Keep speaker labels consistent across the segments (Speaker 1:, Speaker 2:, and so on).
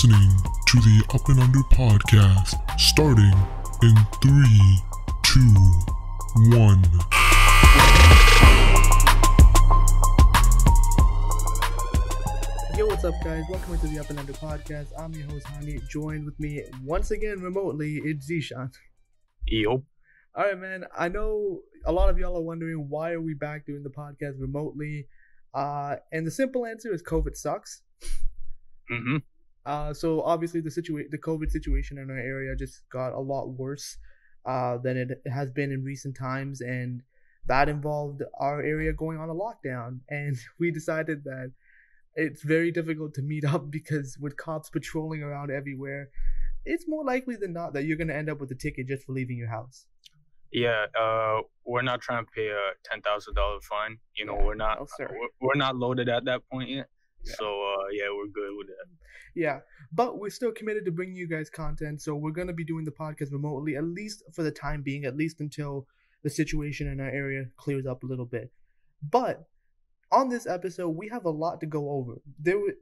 Speaker 1: listening to the Up and Under podcast, starting in 3, 2, 1.
Speaker 2: Yo, what's up, guys? Welcome to the Up and Under podcast. I'm your host, Hani. Joined with me once again remotely, it's Zeeshan.
Speaker 3: Yo.
Speaker 2: All right, man. I know a lot of y'all are wondering why are we back doing the podcast remotely, and the simple answer is COVID sucks. So obviously the COVID situation in our area just got a lot worse than it has been in recent times, and that involved our area going on a lockdown. And we decided that it's very difficult to meet up because with cops patrolling around everywhere, it's more likely than not that you're going to end up with a ticket just for leaving your house.
Speaker 3: Yeah, we're not trying to pay a $10,000 fine. You know, we're not loaded at that point yet. Yeah. So yeah, we're good with that.
Speaker 2: Yeah, but we're still committed to bringing you guys content. So we're going to be doing the podcast remotely, at least for the time being, at least until the situation in our area clears up a little bit. But on this episode, we have a lot to go over.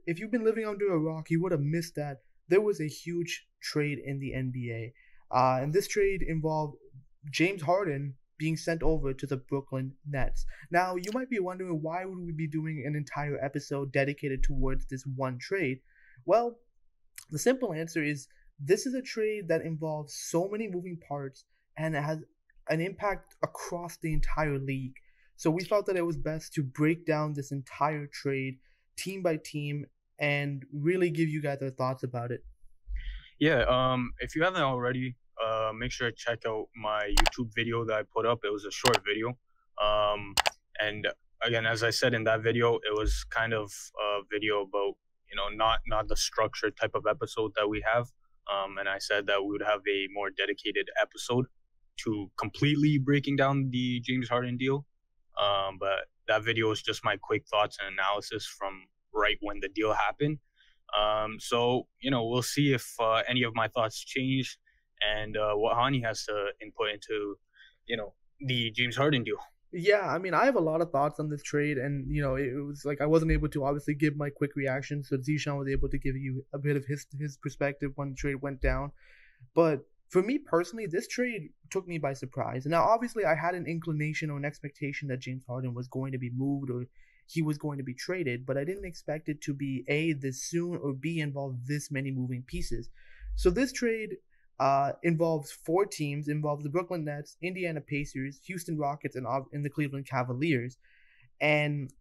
Speaker 2: If you've been living under a rock, you would have missed that there was a huge trade in the NBA. And this trade involved James Harden being sent over to the Brooklyn Nets. Now, you might be wondering, why would we be doing an entire episode dedicated towards this one trade? Well, the simple answer is this is a trade that involves so many moving parts and it has an impact across the entire league. So we felt that it was best to break down this entire trade team by team and really give you guys our thoughts about it.
Speaker 3: Yeah, if you haven't already, make sure to check out my YouTube video that I put up. It was a short video. And again, as I said in that video, it was kind of a video about, you know, not the structured type of episode that we have. And I said that we would have a more dedicated episode to completely breaking down the James Harden deal. But that video is just my quick thoughts and analysis from right when the deal happened. So, you know, we'll see if any of my thoughts change and what Hani has to input into, you know, the James Harden deal.
Speaker 2: Yeah, I mean, I have a lot of thoughts on this trade, and, you know, it was like I wasn't able to obviously give my quick reaction, so Zeeshan was able to give you a bit of his perspective when the trade went down. But for me personally, this trade took me by surprise. Now, obviously, I had an inclination or an expectation that James Harden was going to be moved or he was going to be traded, but I didn't expect it to be A, this soon, or B, involve this many moving pieces. So this trade involves 4 teams, involves the Brooklyn Nets, Indiana Pacers, Houston Rockets, and the Cleveland Cavaliers. And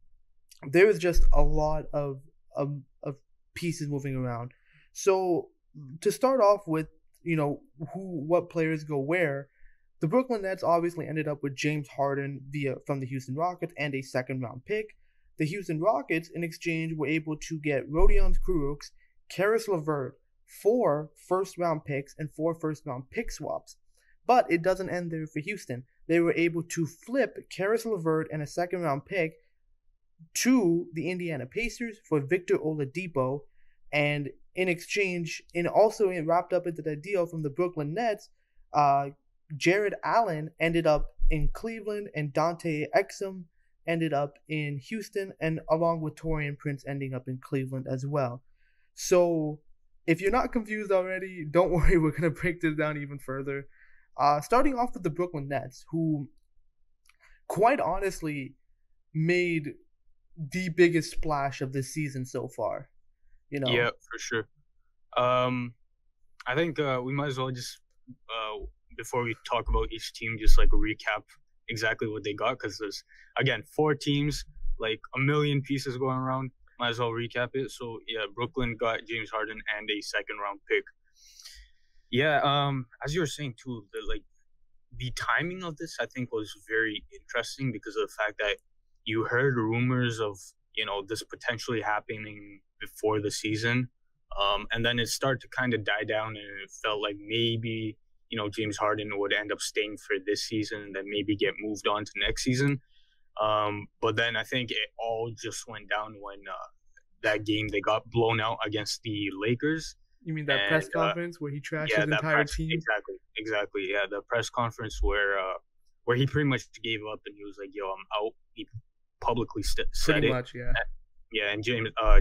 Speaker 2: there is just a lot of pieces moving around. So to start off with, you know, what players go where, the Brooklyn Nets obviously ended up with James Harden from the Houston Rockets and a second-round pick. The Houston Rockets, in exchange, were able to get Rodion Kurucs, Karis LeVert, 4 first-round picks, and 4 first-round pick swaps. But it doesn't end there for Houston. They were able to flip Karis LeVert and a second-round pick to the Indiana Pacers for Victor Oladipo, and in exchange, and also wrapped up into that deal from the Brooklyn Nets, Jared Allen ended up in Cleveland, and Dante Exum ended up in Houston, and along with Taurean Prince ending up in Cleveland as well. So if you're not confused already, don't worry, we're going to break this down even further. Starting off with the Brooklyn Nets, who quite honestly made the biggest splash of this season so far. You know?
Speaker 3: Yeah, for sure. I think we might as well just, before we talk about each team, just like recap exactly what they got, because there's, again, 4 teams, like a million pieces going around. Might as well recap it. So yeah, Brooklyn got James Harden and a second-round pick. Yeah, as you were saying too, the timing of this, I think, was very interesting because of the fact that you heard rumors of, you know, this potentially happening before the season, and then it started to kind of die down, and it felt like maybe, you know, James Harden would end up staying for this season and then maybe get moved on to next season. But then I think it all just went down when that game they got blown out against the Lakers.
Speaker 2: You mean that press conference where he trashed his entire team?
Speaker 3: Exactly. Yeah, the press conference where he pretty much gave up and he was like, "Yo, I'm out." He publicly said
Speaker 2: pretty
Speaker 3: it.
Speaker 2: Much, yeah.
Speaker 3: Yeah, and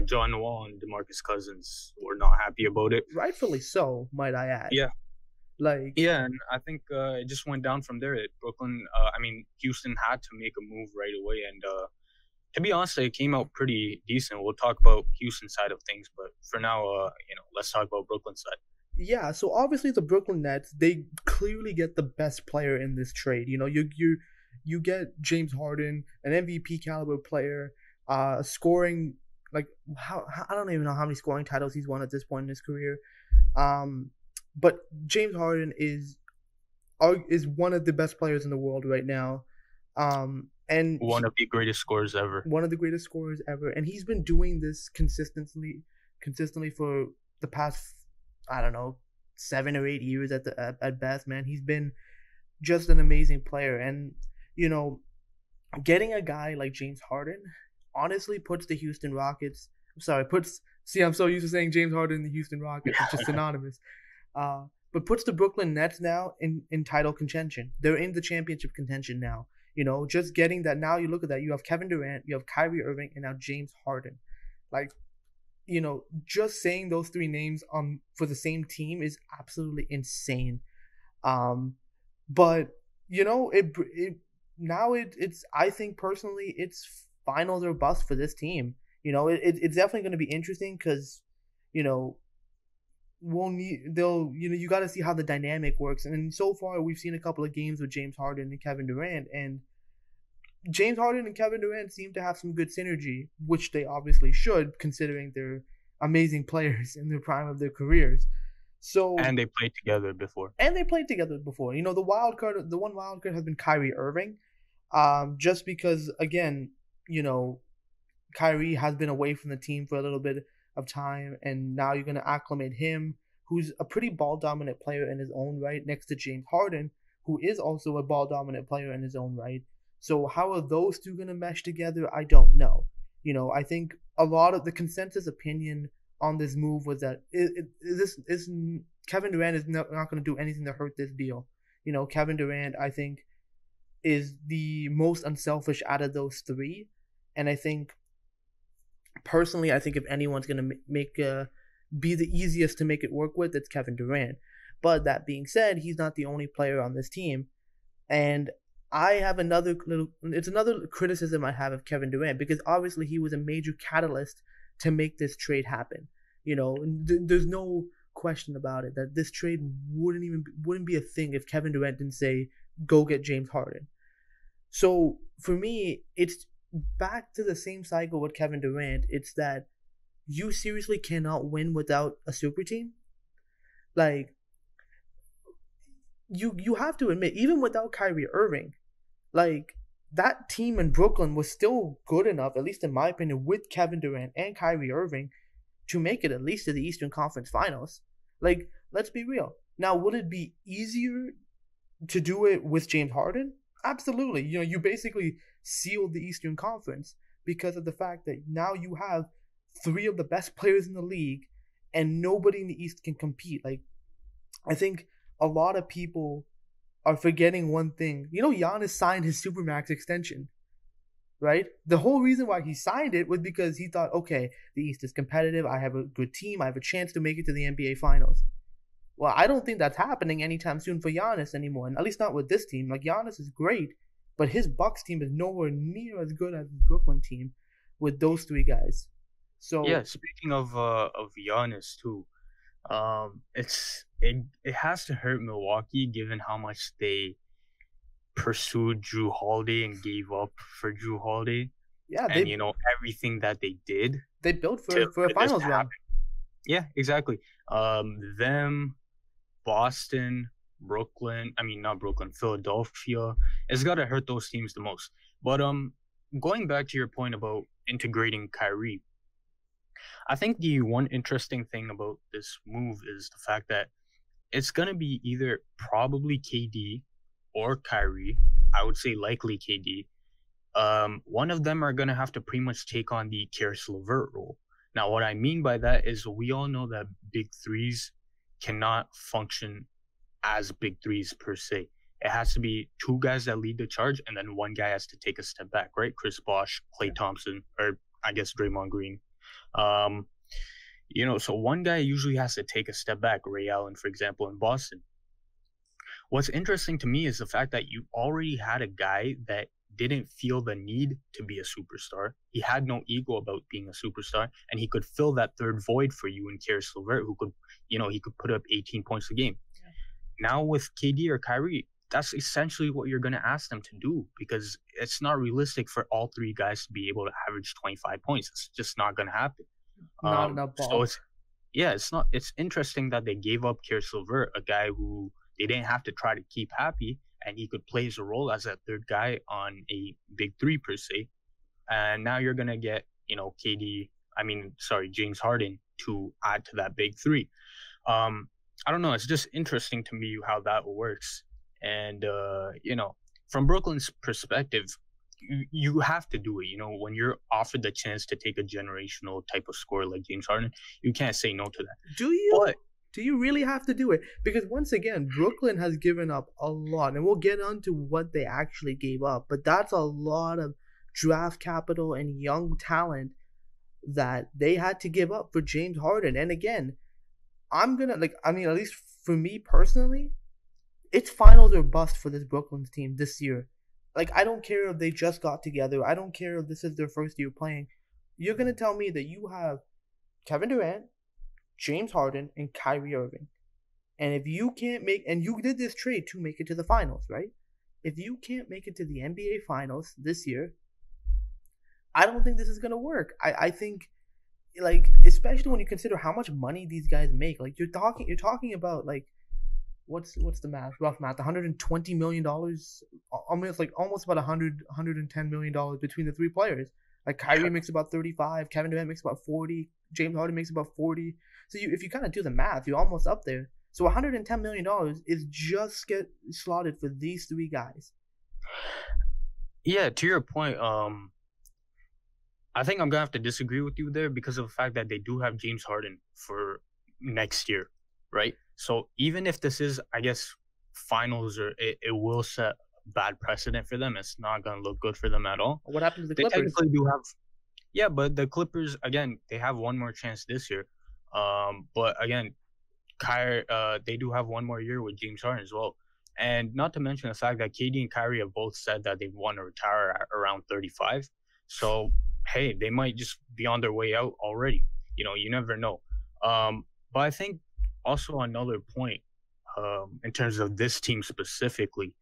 Speaker 3: John Wall and DeMarcus Cousins were not happy about it.
Speaker 2: Rightfully so, might I add.
Speaker 3: Yeah.
Speaker 2: Like,
Speaker 3: Yeah, and I think it just went down from there. Houston had to make a move right away, and to be honest, it came out pretty decent. We'll talk about Houston side of things, but for now, let's talk about Brooklyn side.
Speaker 2: yeah, so obviously the Brooklyn Nets, they clearly get the best player in this trade. You know, you get James Harden, an MVP caliber player, scoring like how I don't even know how many scoring titles he's won at this point in his career. But James Harden is one of the best players in the world right now. And
Speaker 3: one of the greatest scorers ever.
Speaker 2: One of the greatest scorers ever, and he's been doing this consistently for the past, I don't know, 7 or 8 years at best. Man, he's been just an amazing player, and you know, getting a guy like James Harden honestly puts the Houston Rockets. I'm so used to saying James Harden and the Houston Rockets. It's just synonymous. But puts the Brooklyn Nets now in title contention. They're in the championship contention now. You know, just getting that. Now you look at that. You have Kevin Durant, you have Kyrie Irving, and now James Harden. Like, you know, just saying those three names for the same team is absolutely insane. But you know, it's I think personally it's finals or bust for this team. You know, it's definitely going to be interesting because, you know, you got to see how the dynamic works. And so far we've seen a couple of games with James Harden and Kevin Durant, and James Harden and Kevin Durant seem to have some good synergy, which they obviously should, considering they're amazing players in the prime of their careers. So
Speaker 3: and they played together before.
Speaker 2: You know, the one wild card has been Kyrie Irving, just because, again, you know, Kyrie has been away from the team for a little bit of time, and now you're going to acclimate him, who's a pretty ball dominant player in his own right, next to James Harden, who is also a ball dominant player in his own right. So how are those two going to mesh together? I don't know. You know, I think a lot of the consensus opinion on this move was that Kevin Durant is not going to do anything to hurt this deal. You know, Kevin Durant, I think, is the most unselfish out of those three, and I think, personally, I think if anyone's going to be the easiest to make it work with, it's Kevin Durant. But that being said, he's not the only player on this team. And I have another criticism I have of Kevin Durant, because obviously he was a major catalyst to make this trade happen. You know, there's no question about it that this trade wouldn't be a thing if Kevin Durant didn't say, go get James Harden. So for me, it's back to the same cycle with Kevin Durant. It's that you seriously cannot win without a super team. Like, you have to admit, even without Kyrie Irving, like, that team in Brooklyn was still good enough, at least in my opinion, with Kevin Durant and Kyrie Irving, to make it at least to the Eastern Conference Finals. Like, let's be real. Now, would it be easier to do it with James Harden? Absolutely. You know, you basically sealed the Eastern Conference because of the fact that now you have three of the best players in the league and nobody in the East can compete. Like, I think a lot of people are forgetting one thing. You know, Giannis signed his Supermax extension, right? The whole reason why he signed it was because he thought, okay, the East is competitive. I have a good team. I have a chance to make it to the NBA Finals. Well, I don't think that's happening anytime soon for Giannis anymore, and at least not with this team. Like, Giannis is great, but his Bucks team is nowhere near as good as the Brooklyn team with those three guys. So
Speaker 3: yeah, speaking of Giannis too, it has to hurt Milwaukee given how much they pursued Drew Holiday and gave up for Drew Holiday. Yeah, and you know everything that they did.
Speaker 2: They built for a finals run.
Speaker 3: Yeah, exactly. Them, Boston, Brooklyn. I mean, not Brooklyn, Philadelphia. It's got to hurt those teams the most. But going back to your point about integrating Kyrie, I think the one interesting thing about this move is the fact that it's gonna be either probably KD or Kyrie. I would say likely KD. One of them are gonna have to pretty much take on the Karis LeVert role. Now, what I mean by that is we all know that big threes cannot function as big threes per se. It has to be two guys that lead the charge, and then one guy has to take a step back, right? Chris Bosh, Klay Thompson, or I guess, Draymond Green. So one guy usually has to take a step back. Ray Allen, for example, in Boston. What's interesting to me is the fact that you already had a guy that didn't feel the need to be a superstar. He had no ego about being a superstar, and he could fill that third void for you in Caris LeVert, who could, he could put up 18 points a game. Yeah. Now with KD or Kyrie, that's essentially what you're going to ask them to do, because it's not realistic for all three guys to be able to average 25 points. It's just not going to happen.
Speaker 2: Not enough ball.
Speaker 3: So it's interesting that they gave up Caris LeVert, a guy who they didn't have to try to keep happy, and he could play his role as that third guy on a big three per se. And now you're gonna get, James Harden to add to that big three. I don't know. It's just interesting to me how that works. And from Brooklyn's perspective, you have to do it. When you're offered the chance to take a generational type of scorer like James Harden, you can't say no to that.
Speaker 2: Do you? Do you really have to do it? Because once again, Brooklyn has given up a lot, and we'll get onto what they actually gave up, but that's a lot of draft capital and young talent that they had to give up for James Harden. And again, at least for me personally, it's finals or bust for this Brooklyn team this year. I don't care if they just got together. I don't care if this is their first year playing. You're going to tell me that you have Kevin Durant, James Harden, and Kyrie Irving. And if you can't and you did this trade to make it to the finals, right? If you can't make it to the NBA finals this year, I don't think this is going to work. I think, especially when you consider how much money these guys make. You're talking about, what's the math? Rough math. $120 million, almost about $110 million between the three players. Kyrie makes about 35, Kevin Durant makes about 40, James Harden makes about 40. So if you kind of do the math, you're almost up there. So $110 million is just get slotted for these three guys.
Speaker 3: Yeah, to your point, I think I'm gonna have to disagree with you there because of the fact that they do have James Harden for next year, right? So even if this is, I guess, finals, or it will set bad precedent for them. It's not gonna look good for them at all.
Speaker 2: What happened to the Clippers?
Speaker 3: They technically do have, yeah, but the Clippers, again, they have one more chance this year. But again, they do have one more year with James Harden as well. And not to mention the fact that KD and Kyrie have both said that they want to retire at around 35. So hey, they might just be on their way out already. You never know. But I think also another point, in terms of this team specifically,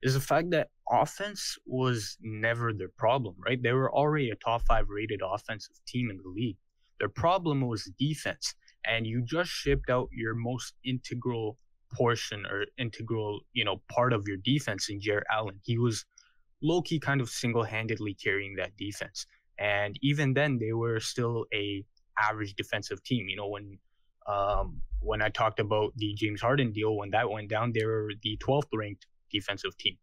Speaker 3: is the fact that offense was never their problem, right? They were already a top 5 rated offensive team in the league. Their problem was defense, and you just shipped out your most integral portion or integral, part of your defense in Jarrett Allen. He was low-key kind of single-handedly carrying that defense. And even then, they were still a average defensive team. When I talked about the James Harden deal, when that went down, they were the 12th ranked defensive team.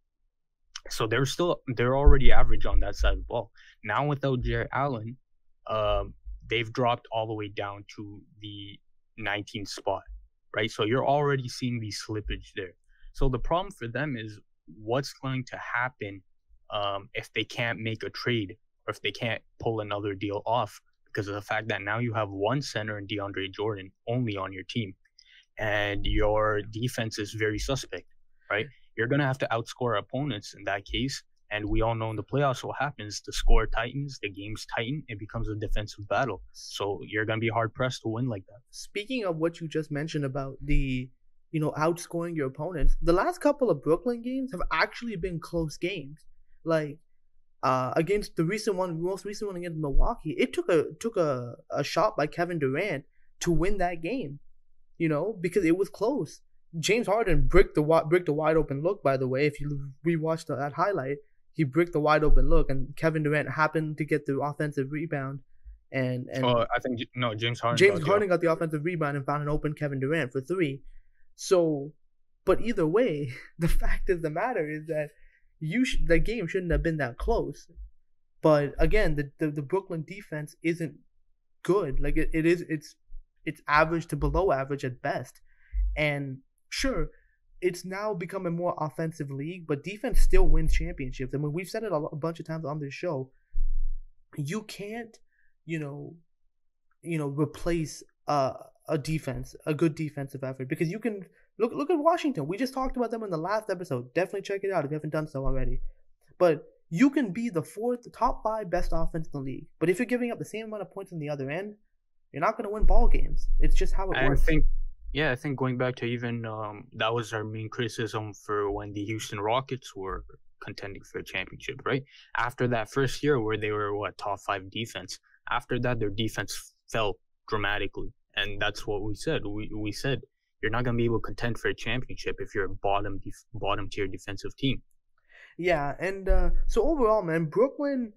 Speaker 3: So they're already average on that side of the ball. Now without Jarrett Allen, they've dropped all the way down to the 19th spot, right? So you're already seeing the slippage there. So the problem for them is what's going to happen if they can't make a trade, or if they can't pull another deal off, because of the fact that now you have one center in DeAndre Jordan only on your team, and your defense is very suspect, right? You're going to have to outscore opponents in that case. And we all know in the playoffs what happens. The score tightens, the games tighten, it becomes a defensive battle. So you're going to be hard-pressed to win like that.
Speaker 2: Speaking of what you just mentioned about the, outscoring your opponents, the last couple of Brooklyn games have actually been close games. Against the most recent one against Milwaukee, it took a shot by Kevin Durant to win that game, because it was close. James Harden bricked the wide open look, by the way. If you rewatch that highlight, he bricked the wide open look, and Kevin Durant happened to get the offensive rebound. And
Speaker 3: I think James Harden.
Speaker 2: James Harden got the offensive rebound and found an open Kevin Durant for 3. So, but either way, the fact of the matter is that the game shouldn't have been that close. But again, the Brooklyn defense isn't good. It's average to below average at best. And sure, it's now become a more offensive league, but defense still wins championships. I mean, we've said it a bunch of times on this show. You can't you know, replace a defense, a good defensive effort. Because you can look at Washington. We just talked about them in the last episode. Definitely check it out if you haven't done so already. But you can be the top 5 best offense in the league, but if you're giving up the same amount of points on the other end, you're not going to win ball games. It's just how it works.
Speaker 3: I think going back to even that was our main criticism for when the Houston Rockets were contending for a championship, right? After that first year where they were top 5 defense, after that their defense fell dramatically, and that's what we said. We said you're not going to be able to contend for a championship if you're a bottom tier defensive team.
Speaker 2: Yeah, and so overall, man, Brooklyn,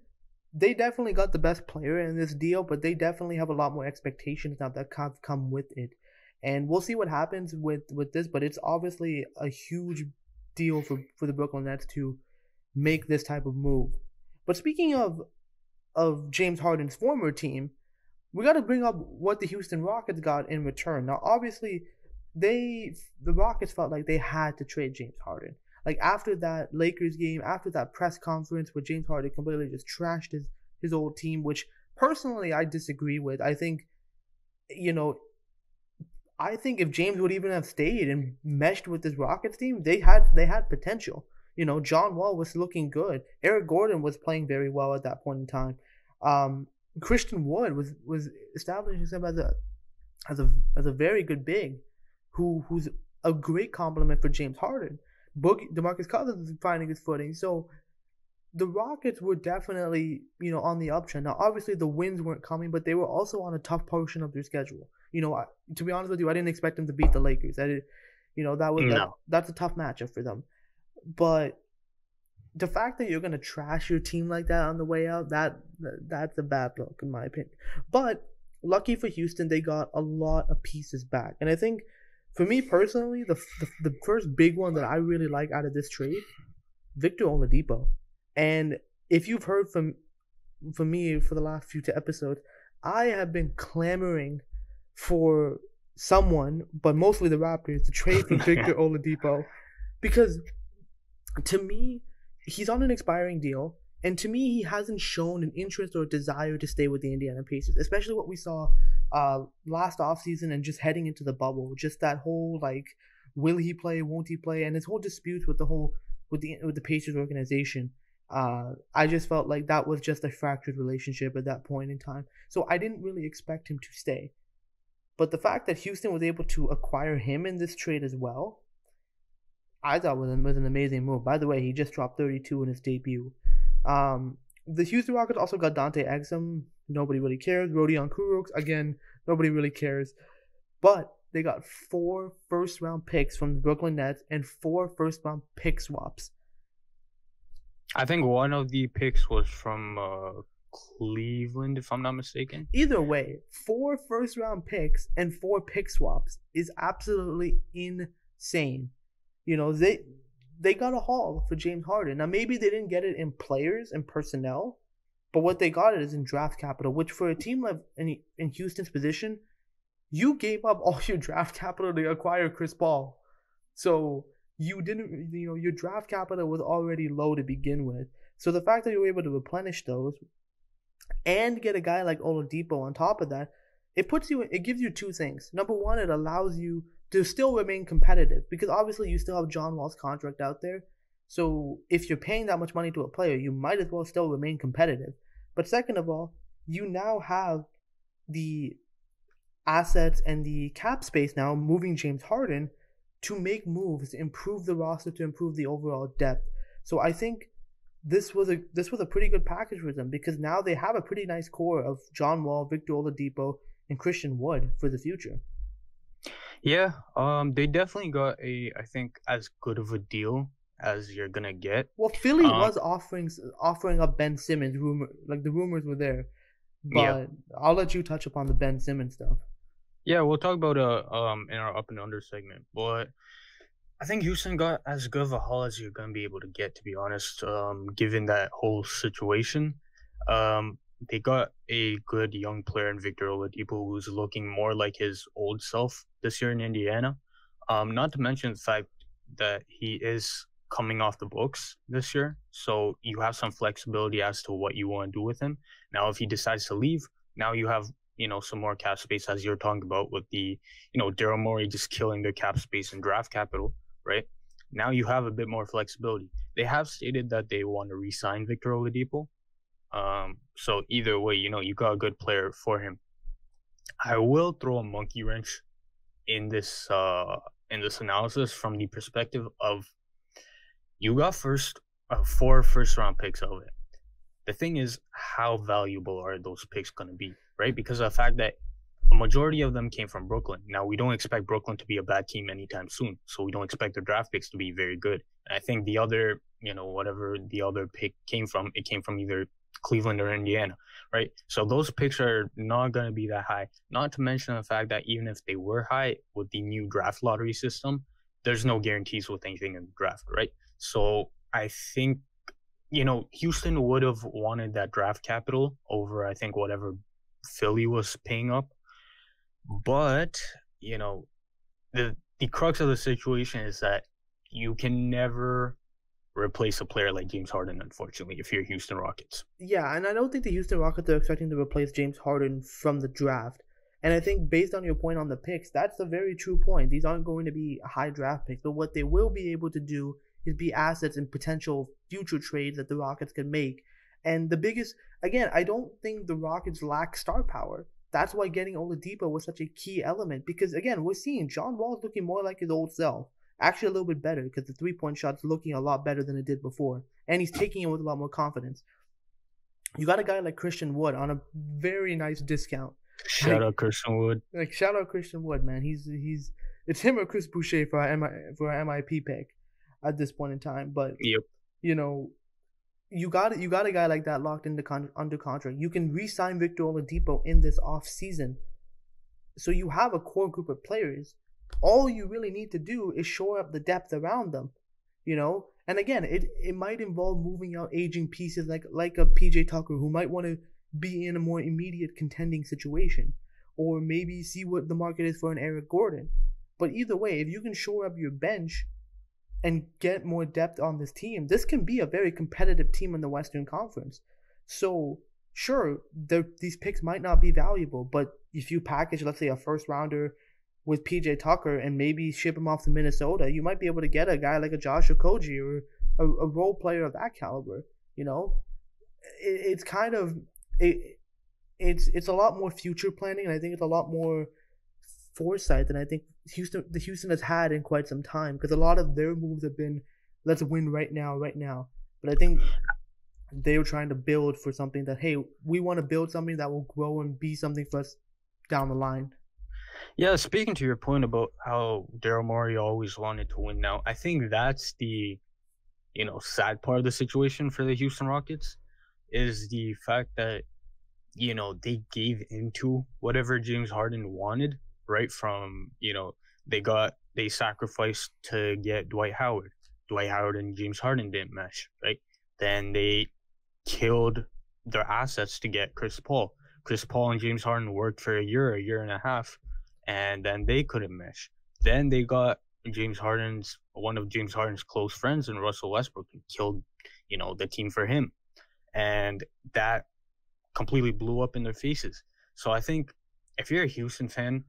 Speaker 2: they definitely got the best player in this deal, but they definitely have a lot more expectations now that have come with it. And we'll see what happens with this, but it's obviously a huge deal for the Brooklyn Nets to make this type of move. But speaking of James Harden's former team, we got to bring up what the Houston Rockets got in return. Now, obviously, the Rockets felt like they had to trade James Harden. Like, after that Lakers game, after that press conference where James Harden completely just trashed his old team, which personally I disagree with. I think, if James would even have stayed and meshed with this Rockets team, they had potential. John Wall was looking good. Eric Gordon was playing very well at that point in time. Christian Wood was establishing himself as a very good big, who's a great compliment for James Harden. DeMarcus Cousins is finding his footing. So the Rockets were definitely, on the uptrend. Now, obviously, the wins weren't coming, but they were also on a tough portion of their schedule. To be honest with you, I didn't expect them to beat the Lakers. That's a tough matchup for them. But the fact that you're gonna trash your team like that on the way out, that's a bad look in my opinion. But lucky for Houston, they got a lot of pieces back, and I think, for me personally, the first big one that I really like out of this trade, Victor Oladipo. And if you've heard from me for the last few episodes, I have been clamoring for someone, but mostly the Raptors, to trade for Victor Oladipo, because to me, he's on an expiring deal, and to me, he hasn't shown an interest or desire to stay with the Indiana Pacers, especially what we saw last offseason and just heading into the bubble. Just that whole, will he play, won't he play, and his whole disputes with the Pacers organization. I just felt like that was just a fractured relationship at that point in time. So I didn't really expect him to stay. But the fact that Houston was able to acquire him in this trade as well, I thought was an amazing move. By the way, he just dropped 32 in his debut. The Houston Rockets also got Dante Exum. Nobody really cares. Rodion Kuroc, again, nobody really cares. But they got 4 first-round picks from the Brooklyn Nets and 4 first-round pick swaps.
Speaker 3: I think one of the picks was from Cleveland, if I'm not mistaken.
Speaker 2: Either way, 4 first-round picks and 4 pick swaps is absolutely insane. They got a haul for James Harden. Now, maybe they didn't get it in players and personnel, but what they got it is in draft capital, which for a team in Houston's position, you gave up all your draft capital to acquire Chris Paul. So you didn't, your draft capital was already low to begin with. So the fact that you were able to replenish those and get a guy like Oladipo on top of that, it gives you 2 things. Number one, it allows you to still remain competitive, because obviously you still have John Wall's contract out there. So if you're paying that much money to a player, you might as well still remain competitive. But second of all, you now have the assets and the cap space now, moving James Harden, to make moves, to improve the roster, to improve the overall depth. So I think this was a pretty good package for them, because now they have a pretty nice core of John Wall, Victor Oladipo, and Christian Wood for the future.
Speaker 3: Yeah, they definitely got I think as good of a deal as you're gonna get.
Speaker 2: Well, Philly was offering up Ben Simmons. The rumors were there, but yeah. I'll let you touch upon the Ben Simmons stuff.
Speaker 3: Yeah, we'll talk about in our up and under segment, but I think Houston got as good of a haul as you're gonna be able to get, to be honest. Given that whole situation, they got a good young player in Victor Oladipo, who's looking more like his old self this year in Indiana. Not to mention the fact that he is coming off the books this year, so you have some flexibility as to what you want to do with him. Now, if he decides to leave, Now you have, some more cap space, as you're talking about, with the, Daryl Morey just killing their cap space and draft capital, right? Now you have a bit more flexibility. They have stated that they want to re-sign Victor Oladipo. So either way, you got a good player for him. I will throw a monkey wrench in this analysis from the perspective of you got 4 first-round picks of it. The thing is, how valuable are those picks going to be, right? Because of the fact that a majority of them came from Brooklyn. Now, we don't expect Brooklyn to be a bad team anytime soon, so we don't expect their draft picks to be very good. And I think the other, whatever the other pick came from, it came from either Cleveland or Indiana, right? So those picks are not going to be that high. Not to mention the fact that even if they were high with the new draft lottery system, there's no guarantees with anything in the draft, right? So I think, Houston would have wanted that draft capital over, I think, whatever Philly was paying up. But, the crux of the situation is that you can never replace a player like James Harden, unfortunately, if you're Houston Rockets.
Speaker 2: Yeah, and I don't think the Houston Rockets are expecting to replace James Harden from the draft. And I think based on your point on the picks, that's a very true point. These aren't going to be high draft picks, but what they will be able to do is be assets in potential future trades that the Rockets can make. And the biggest, again, I don't think the Rockets lack star power. That's why getting Oladipo was such a key element. Because, again, we're seeing John Wall's looking more like his old self. Actually, a little bit better because the three-point shot's looking a lot better than it did before. And he's taking it with a lot more confidence. You got a guy like Christian Wood on a very nice discount.
Speaker 3: Shout out Christian Wood.
Speaker 2: Shout out Christian Wood, man. It's him or Chris Boucher for our MIP pick at this point in time. But
Speaker 3: yep.
Speaker 2: You got a guy like that locked into under contract. You can re-sign Victor Oladipo in this off season, so you have a core group of players. All you really need to do is shore up the depth around them, And again, it might involve moving out aging pieces like a PJ Tucker who might want to be in a more immediate contending situation, or maybe see what the market is for an Eric Gordon. But either way, if you can shore up your bench and get more depth on this team, this can be a very competitive team in the Western Conference. So, sure, these picks might not be valuable, but if you package, let's say, a first-rounder with PJ Tucker and maybe ship him off to Minnesota, you might be able to get a guy like a Josh Okogie or a role player of that caliber. It's kind of it's a lot more future planning, and I think it's a lot more foresight than I think Houston has had in quite some time, because a lot of their moves have been, let's win right now. But I think they were trying to build for something that, hey, we want to build something that will grow and be something for us down the line.
Speaker 3: Yeah, speaking to your point about how Daryl Morey always wanted to win now, I think that's the, sad part of the situation for the Houston Rockets, is the fact that, they gave into whatever James Harden wanted, right? From, they sacrificed to get Dwight Howard. Dwight Howard and James Harden didn't mesh, right? Then they killed their assets to get Chris Paul. Chris Paul and James Harden worked for a year and a half, and then they couldn't mesh. Then they got one of James Harden's close friends in Russell Westbrook, and killed, the team for him. And that completely blew up in their faces. So I think if you're a Houston fan,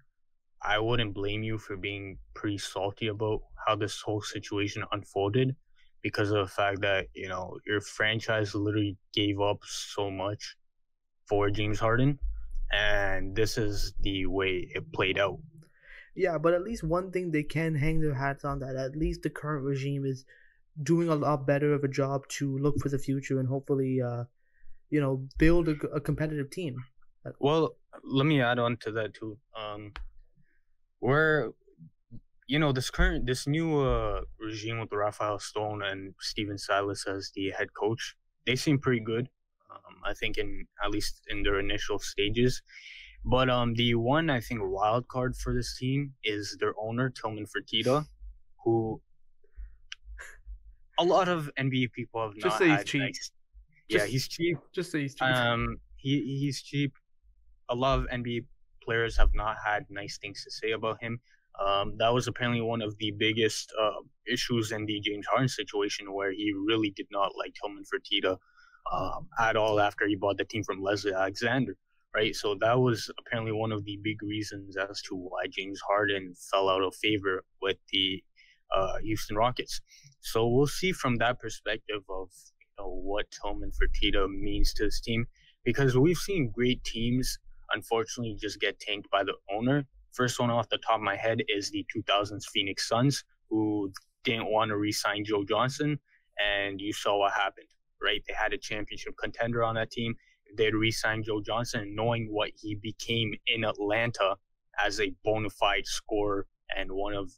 Speaker 3: I wouldn't blame you for being pretty salty about how this whole situation unfolded, because of the fact that, your franchise literally gave up so much for James Harden, and this is the way it played out.
Speaker 2: Yeah, but at least one thing they can hang their hats on, that at least the current regime is doing a lot better of a job to look for the future and hopefully, build a competitive team.
Speaker 3: Well, let me add on to that too. This new regime with Rafael Stone and Steven Silas as the head coach, they seem pretty good. I think at least in their initial stages. But the one, I think, wild card for this team is their owner, Tillman Fertitta, who a lot of NBA people have
Speaker 2: just
Speaker 3: not had
Speaker 2: cheap.
Speaker 3: Nice. Yeah, he's cheap.
Speaker 2: Just say he's cheap.
Speaker 3: He's cheap. A lot of NBA players have not had nice things to say about him. That was apparently one of the biggest issues in the James Harden situation, where he really did not like Tillman Fertitta at all after he bought the team from Leslie Alexander, right? So that was apparently one of the big reasons as to why James Harden fell out of favor with the Houston Rockets. So we'll see from that perspective of what Tillman Fertitta means to this team, because we've seen great teams unfortunately just get tanked by the owner. First one off the top of my head is the 2000s Phoenix Suns, who didn't want to re-sign Joe Johnson, and you saw what happened, right? They had a championship contender on that team. They'd re-signed Joe Johnson, knowing what he became in Atlanta as a bona fide scorer and one of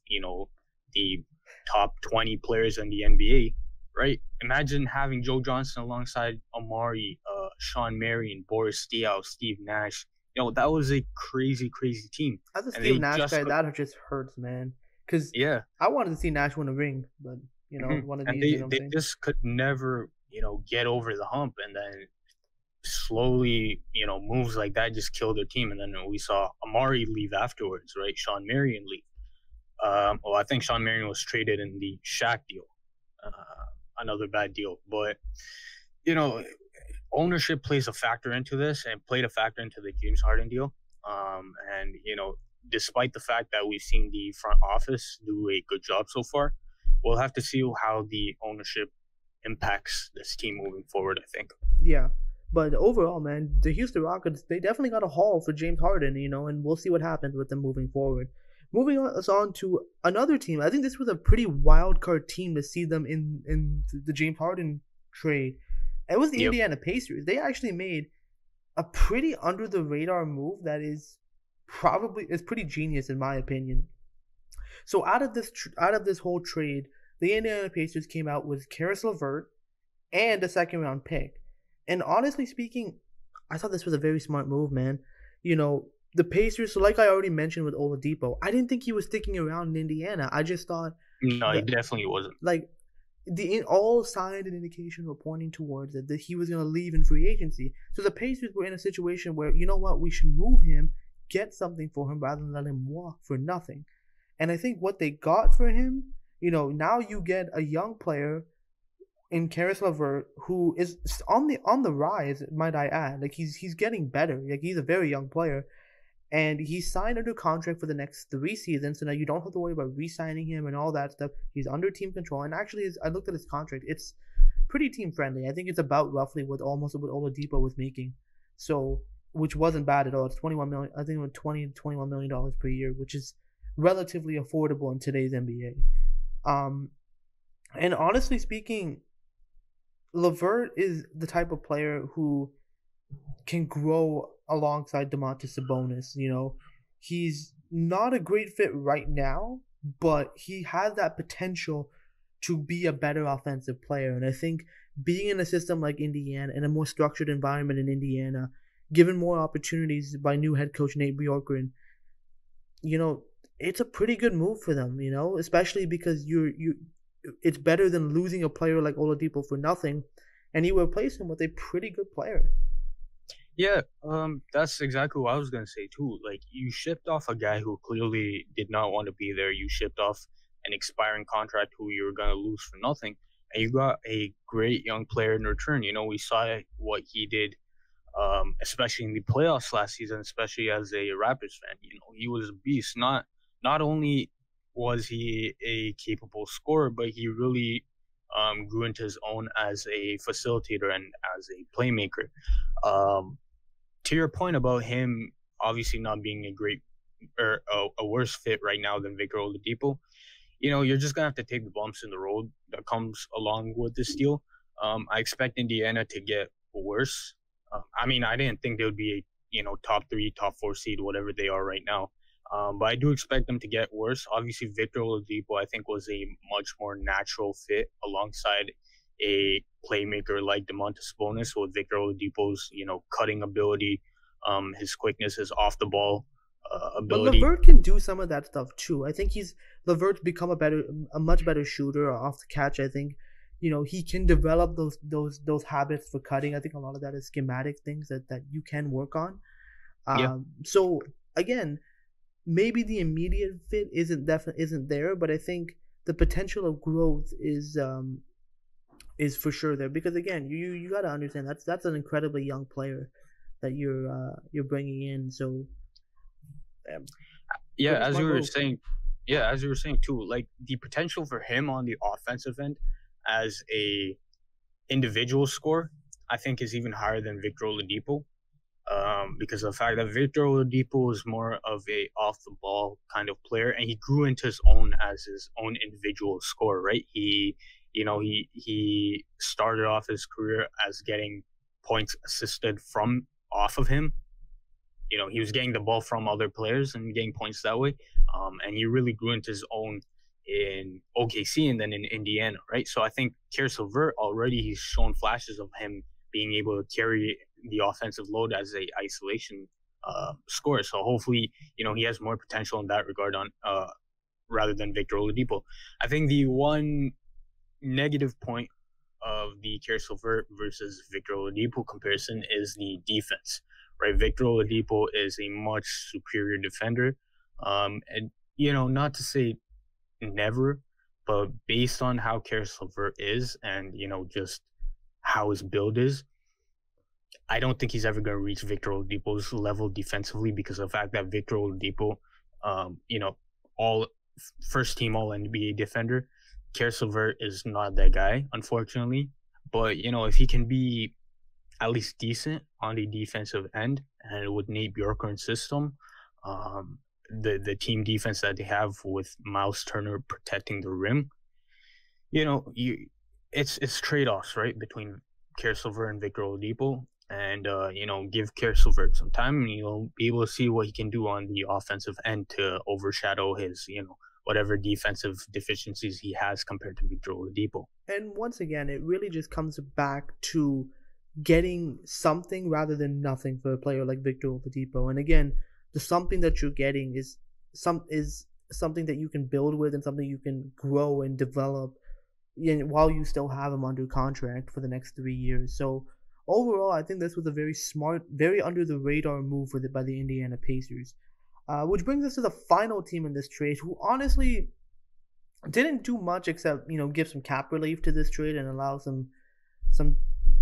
Speaker 3: the top 20 players in the NBA, right? Imagine having Joe Johnson alongside Amari, Sean Marion, Boris Diaw, Steve Nash. That was a crazy, crazy team.
Speaker 2: As a Steve Nash guy, that just hurts, man. Because I wanted to see Nash win a ring, but one of these.
Speaker 3: And they just could never, get over the hump, and then slowly, moves like that just killed their team. And then we saw Amari leave afterwards, right? Sean Marion leave. Well, I think Sean Marion was traded in the Shaq deal, another bad deal. But ownership plays a factor into this, and played a factor into the James Harden deal. And despite the fact that we've seen the front office do a good job so far, we'll have to see how the ownership impacts this team moving forward, I think.
Speaker 2: Yeah. But overall, man, the Houston Rockets, they definitely got a haul for James Harden, and we'll see what happens with them moving forward. Moving us on to another team. I think this was a pretty wild card team to see them in the James Harden trade. It was the Indiana Pacers. They actually made a pretty under the radar move that is pretty genius in my opinion. So out of this whole trade, the Indiana Pacers came out with Karis LeVert and a second round pick. And honestly speaking, I thought this was a very smart move, man. The Pacers, so like I already mentioned with Oladipo, I didn't think he was sticking around in Indiana. I just thought...
Speaker 3: No, he definitely wasn't.
Speaker 2: Like, all signs and indications were pointing towards that he was going to leave in free agency. So the Pacers were in a situation where, you know what, we should move him, get something for him rather than let him walk for nothing. And I think what they got for him, now you get a young player in Karis LeVert who is on the rise, might I add. Like, he's getting better. Like, he's a very young player. And he's signed under contract for the next 3 seasons, so now you don't have to worry about re-signing him and all that stuff. He's under team control, and actually, I looked at his contract. It's pretty team friendly. I think it's about roughly what Oladipo was making, so which wasn't bad at all. It's $21 million. I think it was $21 million per year, which is relatively affordable in today's NBA. And honestly speaking, LeVert is the type of player who can grow alongside Domantas Sabonis. He's not a great fit right now, but he has that potential to be a better offensive player. And I think being in a system like Indiana, in a more structured environment in Indiana, given more opportunities by new head coach Nate Bjorkgren, it's a pretty good move for them, especially because it's better than losing a player like Oladipo for nothing, and you replace him with a pretty good player.
Speaker 3: Yeah, that's exactly what I was gonna say too. Like, you shipped off a guy who clearly did not want to be there. You shipped off an expiring contract who you were gonna lose for nothing, and you got a great young player in return. We saw what he did, especially in the playoffs last season, especially as a Raptors fan. He was a beast. Not only was he a capable scorer, but he really grew into his own as a facilitator and as a playmaker. To your point about him obviously not being a great or a worse fit right now than Victor Oladipo, you're just gonna have to take the bumps in the road that comes along with this deal. I expect Indiana to get worse. I didn't think they would be a top 3, top 4 seed, whatever they are right now. But I do expect them to get worse. Obviously, Victor Oladipo, I think, was a much more natural fit alongside a playmaker like Domantas Sabonis, with Victor Oladipo's, cutting ability, his quickness, his off the ball ability.
Speaker 2: But LeVert can do some of that stuff too. I think LeVert's become a much better shooter off the catch. I think, he can develop those habits for cutting. I think a lot of that is schematic things that you can work on. So again, maybe the immediate fit isn't there, but I think the potential of growth is for sure there, because again, you got to understand that's an incredibly young player that you're bringing in. So um,
Speaker 3: Yeah,
Speaker 2: pretty
Speaker 3: as you
Speaker 2: smart
Speaker 3: were
Speaker 2: move.
Speaker 3: saying, yeah, as you were saying too, like the potential for him on the offensive end as a individual score, I think is even higher than Victor Oladipo. Because of the fact that Victor Oladipo is more of a off the ball kind of player, and he grew into his own as his own individual scorer. Right? He started off his career as getting points assisted from off of him. He was getting the ball from other players and getting points that way. And he really grew into his own in OKC and then in Indiana, right? So I think Karis LeVert already he's shown flashes of him being able to carry the offensive load as a isolation scorer. So hopefully, he has more potential in that regard on rather than Victor Oladipo. I think the one negative point of the Karis LeVert versus Victor Oladipo comparison is the defense, right? Victor Oladipo is a much superior defender. And, not to say never, but based on how Karis LeVert is and, just how his build is, I don't think he's ever going to reach Victor Oladipo's level defensively because of the fact that Victor Oladipo, all first team All NBA defender. Karis LeVert is not that guy, unfortunately. But if he can be at least decent on the defensive end, and with Nate Bjorkgren's system, the team defense that they have with Miles Turner protecting the rim, it's trade-offs, right, between Karis LeVert and Victor Oladipo. And give Karis LeVert some time, and you'll be able to see what he can do on the offensive end to overshadow his, whatever defensive deficiencies he has compared to Victor Oladipo.
Speaker 2: And once again, it really just comes back to getting something rather than nothing for a player like Victor Oladipo. And again, the something that you're getting is something that you can build with and something you can grow and develop while you still have him under contract for the next 3 years. So overall, I think this was a very smart, very under the radar move by the Indiana Pacers. Which brings us to the final team in this trade, who honestly didn't do much except give some cap relief to this trade and allow some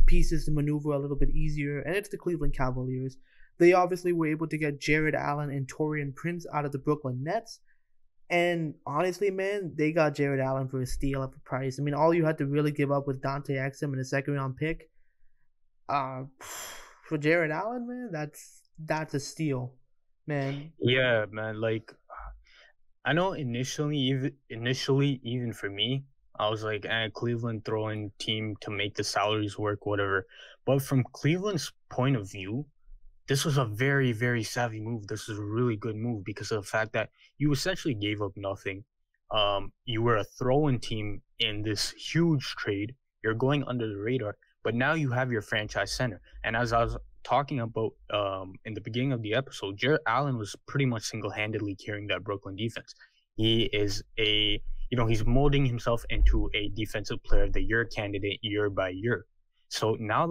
Speaker 2: pieces to maneuver a little bit easier. And it's the Cleveland Cavaliers. They obviously were able to get Jared Allen and Taurean Prince out of the Brooklyn Nets. And honestly, man, they got Jared Allen for a steal at the price. I mean, all you had to really give up was Dante Exum and a second-round pick. For Jared Allen, man, that's a steal, man.
Speaker 3: Yeah, man. Like, I know initially, even for me, I was like, Cleveland throwing team to make the salaries work, whatever. But from Cleveland's point of view, this was a very, very savvy move. This was a really good move because of the fact that you essentially gave up nothing. You were a throw-in team in this huge trade. You're going under the radar, but now you have your franchise center. And as I was talking about in the beginning of the episode, Jared Allen was pretty much single-handedly carrying that Brooklyn defense. He is he's molding himself into a defensive player of the year candidate year by year. So now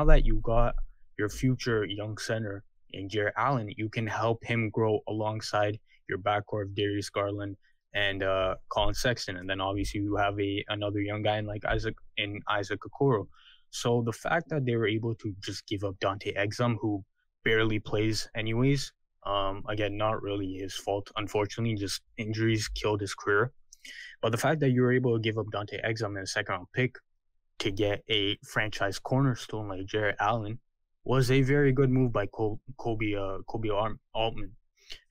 Speaker 3: that you got your future young center in Jared Allen, you can help him grow alongside your backcourt of Darius Garland and Colin Sexton. And then obviously you have another young guy like Isaac Okoro. So the fact that they were able to just give up Dante Exum, who barely plays anyways, again, not really his fault, unfortunately, just injuries killed his career. But the fact that you were able to give up Dante Exum in a second-round pick to get a franchise cornerstone like Jared Allen was a very good move by Kobe Altman.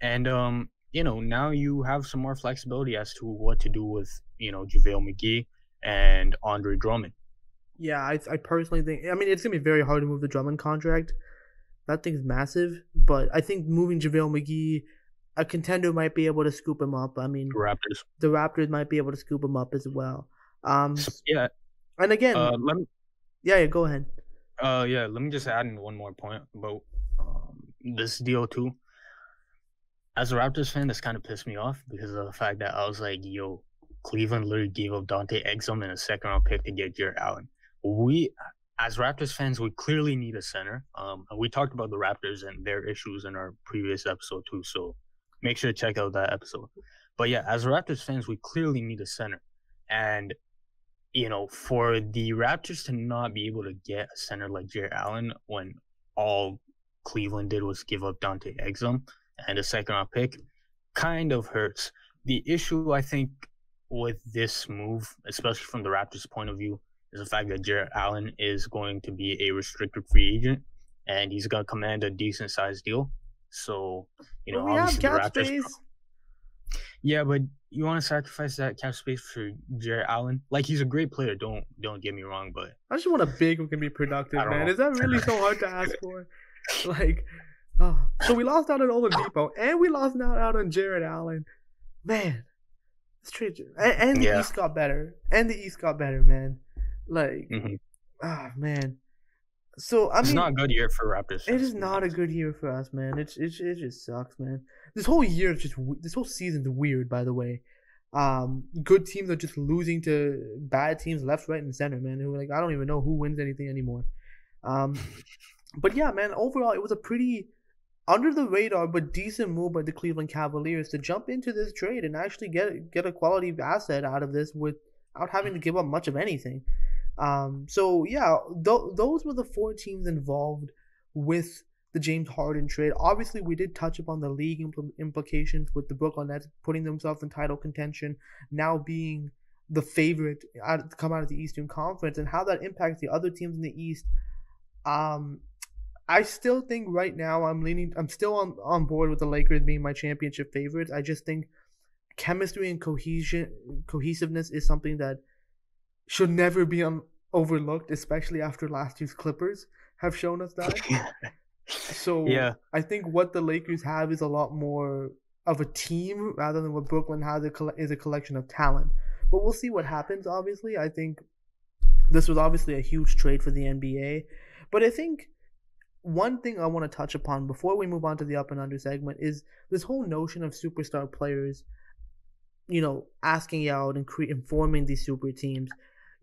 Speaker 3: And, now you have some more flexibility as to what to do with, JaVale McGee and Andre Drummond.
Speaker 2: Yeah, I personally think, I mean, it's going to be very hard to move the Drummond contract. That thing's massive. But I think moving JaVale McGee, a contender might be able to scoop him up. I mean, the Raptors might be able to scoop him up as well.
Speaker 3: Yeah.
Speaker 2: And again, yeah, go ahead.
Speaker 3: Let me just add in one more point about this deal too. As a Raptors fan, this kind of pissed me off because of the fact that I was like, yo, Cleveland literally gave up Dante Exum in a second-round pick to get Jared Allen. We, as Raptors fans, we clearly need a center. And we talked about the Raptors and their issues in our previous episode too, so make sure to check out that episode. But yeah, as Raptors fans, we clearly need a center. And for the Raptors to not be able to get a center like Jared Allen when all Cleveland did was give up Dante Exum and a second-round pick. Kind of hurts. The issue, I think, with this move, especially from the Raptors' point of view, is the fact that Jarrett Allen is going to be a restricted free agent, and he's going to command a decent-sized deal. So,
Speaker 2: But we
Speaker 3: obviously
Speaker 2: have
Speaker 3: the
Speaker 2: cap
Speaker 3: Raptors.
Speaker 2: space.
Speaker 3: Yeah, but you want to sacrifice that cap space for Jarrett Allen? Like, he's a great player. Don't get me wrong, but
Speaker 2: I just want a big who can be productive,
Speaker 3: I don't
Speaker 2: man.
Speaker 3: know.
Speaker 2: Is that really so hard to ask for? Like, so we lost out on Oladipo, and we lost out on Jarrett Allen. Man, it's trade. And the East got better. And the East got better, man. Like, man. So I mean,
Speaker 3: it's not a good year for Raptors.
Speaker 2: It is not a good year for us, man. It just sucks, man. This whole year is this whole season's weird. By the way, good teams are just losing to bad teams left, right, and center, man. Who I don't even know who wins anything anymore. But yeah, man. Overall, it was a pretty under the radar but decent move by the Cleveland Cavaliers to jump into this trade and actually get a quality asset out of this without having to give up much of anything. So yeah, those were the 4 teams involved with the James Harden trade. Obviously, we did touch upon the league implications with the Brooklyn Nets putting themselves in title contention, now being the favorite to come out of the Eastern Conference, and how that impacts the other teams in the East. I still think right now I'm still on board with the Lakers being my championship favorites. I just think chemistry and cohesiveness is something that should never be overlooked, especially after last year's Clippers have shown us that. So yeah. I think what the Lakers have is a lot more of a team rather than what Brooklyn has is a collection of talent. But we'll see what happens, obviously. I think this was obviously a huge trade for the NBA. But I think one thing I want to touch upon before we move on to the up and under segment is this whole notion of superstar players, asking out and forming these super teams.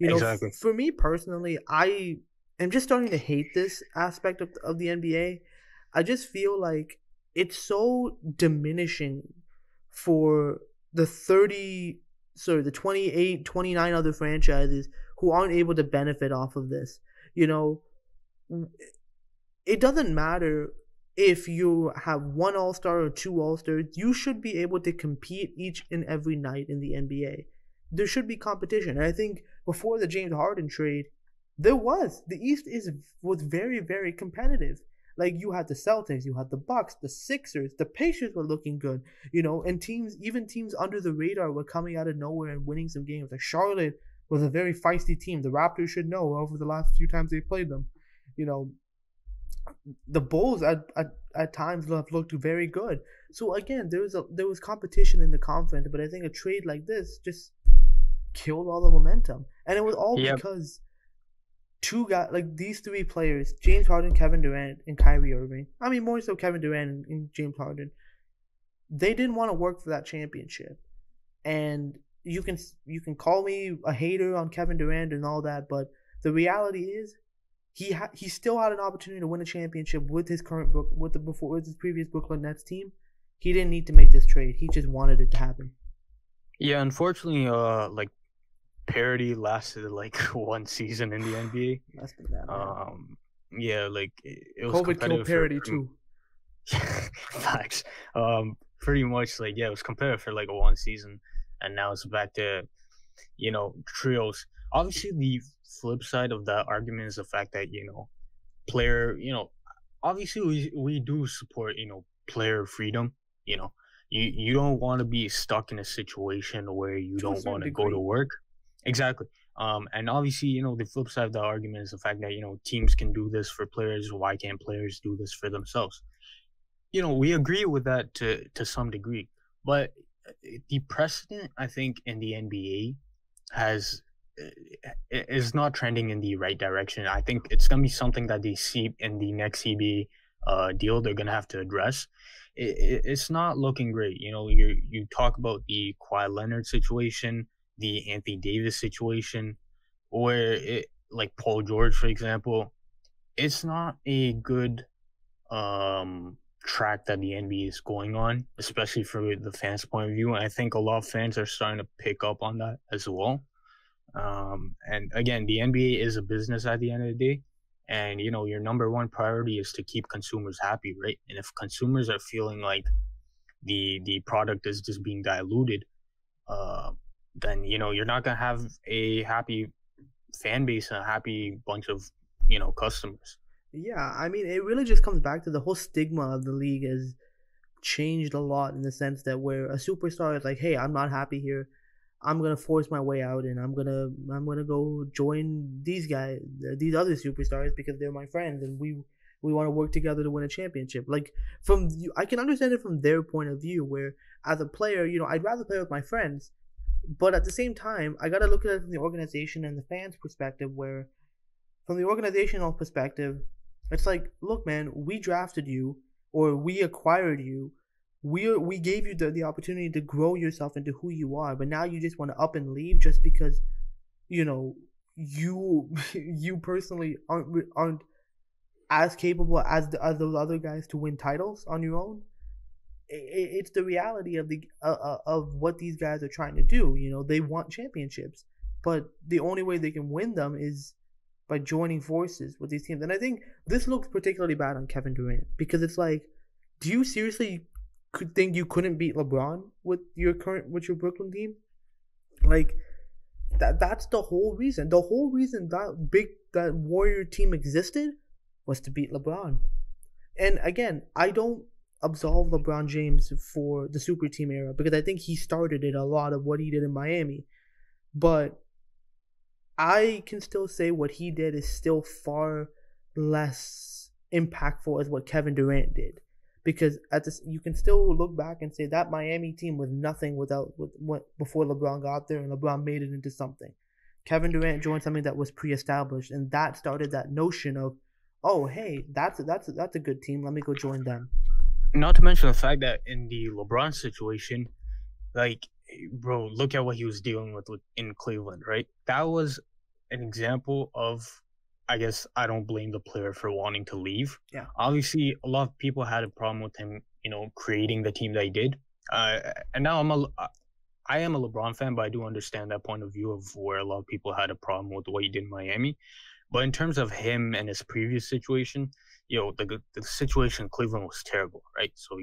Speaker 3: Exactly.
Speaker 2: For me personally, I am just starting to hate this aspect of the NBA. I just feel like it's so diminishing for the 28, 29 other franchises who aren't able to benefit off of this. It doesn't matter if you have 1 All-Star or 2 All-Stars. You should be able to compete each and every night in the NBA. There should be competition. And I think before the James Harden trade, there was. The East was very, very competitive. Like, you had the Celtics, you had the Bucks, the Sixers, the Pacers were looking good, and even teams under the radar were coming out of nowhere and winning some games. Like, Charlotte was a very feisty team. The Raptors should know over the last few times they played them. The Bulls at times have looked very good. So again, there was competition in the conference, but I think a trade like this just killed all the momentum, and it was all because these 3 players, James Harden, Kevin Durant, and Kyrie Irving. I mean, more so Kevin Durant and James Harden. They didn't want to work for that championship, and you can call me a hater on Kevin Durant and all that, but the reality is, he still had an opportunity to win a championship with his previous Brooklyn Nets team. He didn't need to make this trade. He just wanted it to happen.
Speaker 3: Yeah, unfortunately, parity lasted 1 season in the NBA.
Speaker 2: Less than that.
Speaker 3: Yeah, it was
Speaker 2: COVID killed parity too.
Speaker 3: Facts. Pretty much it was competitive for 1 season, and now it's back to trios. Obviously, the flip side of that argument is the fact that obviously we do support player freedom. You don't want to be stuck in a situation where you don't want to go to work. Exactly. And obviously the flip side of the argument is the fact that teams can do this for players. Why can't players do this for themselves? We agree with that to some degree, but the precedent, I think, in the NBA is not trending in the right direction. I think it's going to be something that they see in the next CBA deal they're going to have to address. It's not looking great. You talk about the Kawhi Leonard situation, the Anthony Davis situation, where Paul George, for example, it's not a good track that the NBA is going on, especially for the fans' point of view. And I think a lot of fans are starting to pick up on that as well. And again, the NBA is a business at the end of the day. And your number one priority is to keep consumers happy, right? And if consumers are feeling like the product is just being diluted, uh, then you're not gonna have a happy fan base and a happy bunch of customers.
Speaker 2: Yeah, I mean, it really just comes back to the whole stigma of the league has changed a lot in the sense that where a superstar is like, "Hey, I'm not happy here. I'm gonna force my way out, and I'm gonna go join these guys, these other superstars because they're my friends, and we want to work together to win a championship." Like I can understand it from their point of view, where as a player, I'd rather play with my friends, but at the same time, I gotta look at it from the organization and the fans' perspective, where from the organizational perspective, it's like, look, man, we drafted you or we acquired you. We gave you the opportunity to grow yourself into who you are, but now you just want to up and leave just because you know you you personally aren't as capable as those other guys to win titles on your own. It's the reality of the of what these guys are trying to do. They want championships, but the only way they can win them is by joining forces with these teams. And I think this looks particularly bad on Kevin Durant because it's like, do you seriously could think you couldn't beat LeBron with your Brooklyn team? Like that's the whole reason. The whole reason that Warrior team existed was to beat LeBron. And again, I don't absolve LeBron James for the super team era because I think he started it a lot of what he did in Miami. But I can still say what he did is still far less impactful as what Kevin Durant did, because you can still look back and say that Miami team was nothing before LeBron got there, and LeBron made it into something. Kevin Durant joined something that was pre-established, and that started that notion of, oh, hey, that's a good team. Let me go join them.
Speaker 3: Not to mention the fact that in the LeBron situation, like, bro, look at what he was dealing with in Cleveland, right? That was an example of, I guess, I don't blame the player for wanting to leave.
Speaker 2: Yeah.
Speaker 3: Obviously, a lot of people had a problem with him, creating the team that he did. And now I am a LeBron fan, but I do understand that point of view of where a lot of people had a problem with what he did in Miami. But in terms of him and his previous situation, the situation in Cleveland was terrible, right? So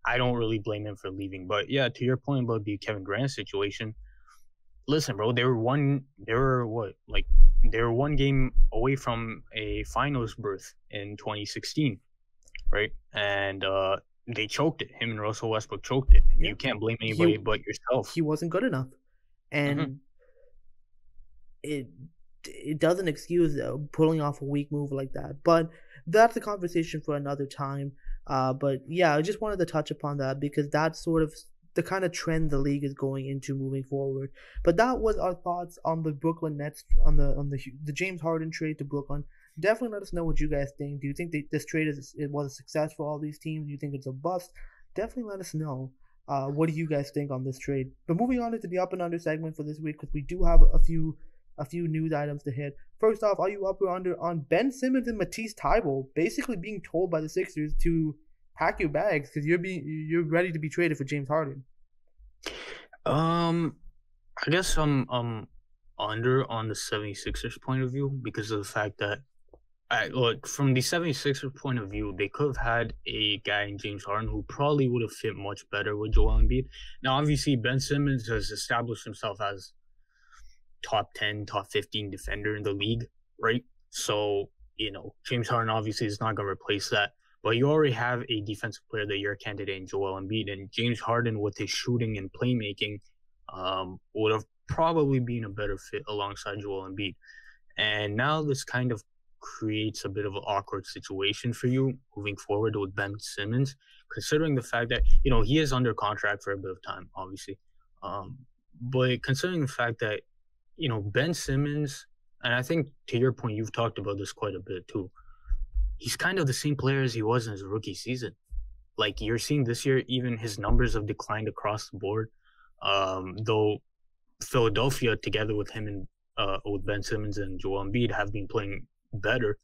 Speaker 3: I don't really blame him for leaving. But yeah, to your point about the Kevin Durant situation, listen, bro, they were one game away from a finals berth in 2016, right? And they choked it. Him and Russell Westbrook choked it. Yep. You can't blame anybody but yourself.
Speaker 2: He wasn't good enough, and it doesn't excuse pulling off a weak move like that. But that's a conversation for another time. But yeah, I just wanted to touch upon that because that's sort of the kind of trend the league is going into moving forward. But that was our thoughts on the Brooklyn Nets, on the James Harden trade to Brooklyn. Definitely let us know what you guys think. Do you think this trade was a success for all these teams? Do you think it's a bust? Definitely let us know. What do you guys think on this trade? But moving on into the up and under segment for this week, because we do have a few news items to hit. First off, are you up or under on Ben Simmons and Matisse Thybulle basically being told by the Sixers to pack your bags because you're ready to be traded for James Harden?
Speaker 3: I guess I'm under on the 76ers point of view because of the fact that from the 76ers point of view, they could have had a guy in James Harden who probably would have fit much better with Joel Embiid. Now, obviously, Ben Simmons has established himself as top 10, top 15 defender in the league, right? So, James Harden obviously is not going to replace that. But you already have a defensive player of the year candidate in Joel Embiid, and James Harden with his shooting and playmaking would have probably been a better fit alongside Joel Embiid. And now this kind of creates a bit of an awkward situation for you moving forward with Ben Simmons, considering the fact that, he is under contract for a bit of time, obviously. But considering the fact that, Ben Simmons, and I think to your point, you've talked about this quite a bit too, he's kind of the same player as he was in his rookie season. Like you're seeing this year, even his numbers have declined across the board. Though Philadelphia, together with him and with Ben Simmons and Joel Embiid, have been playing better.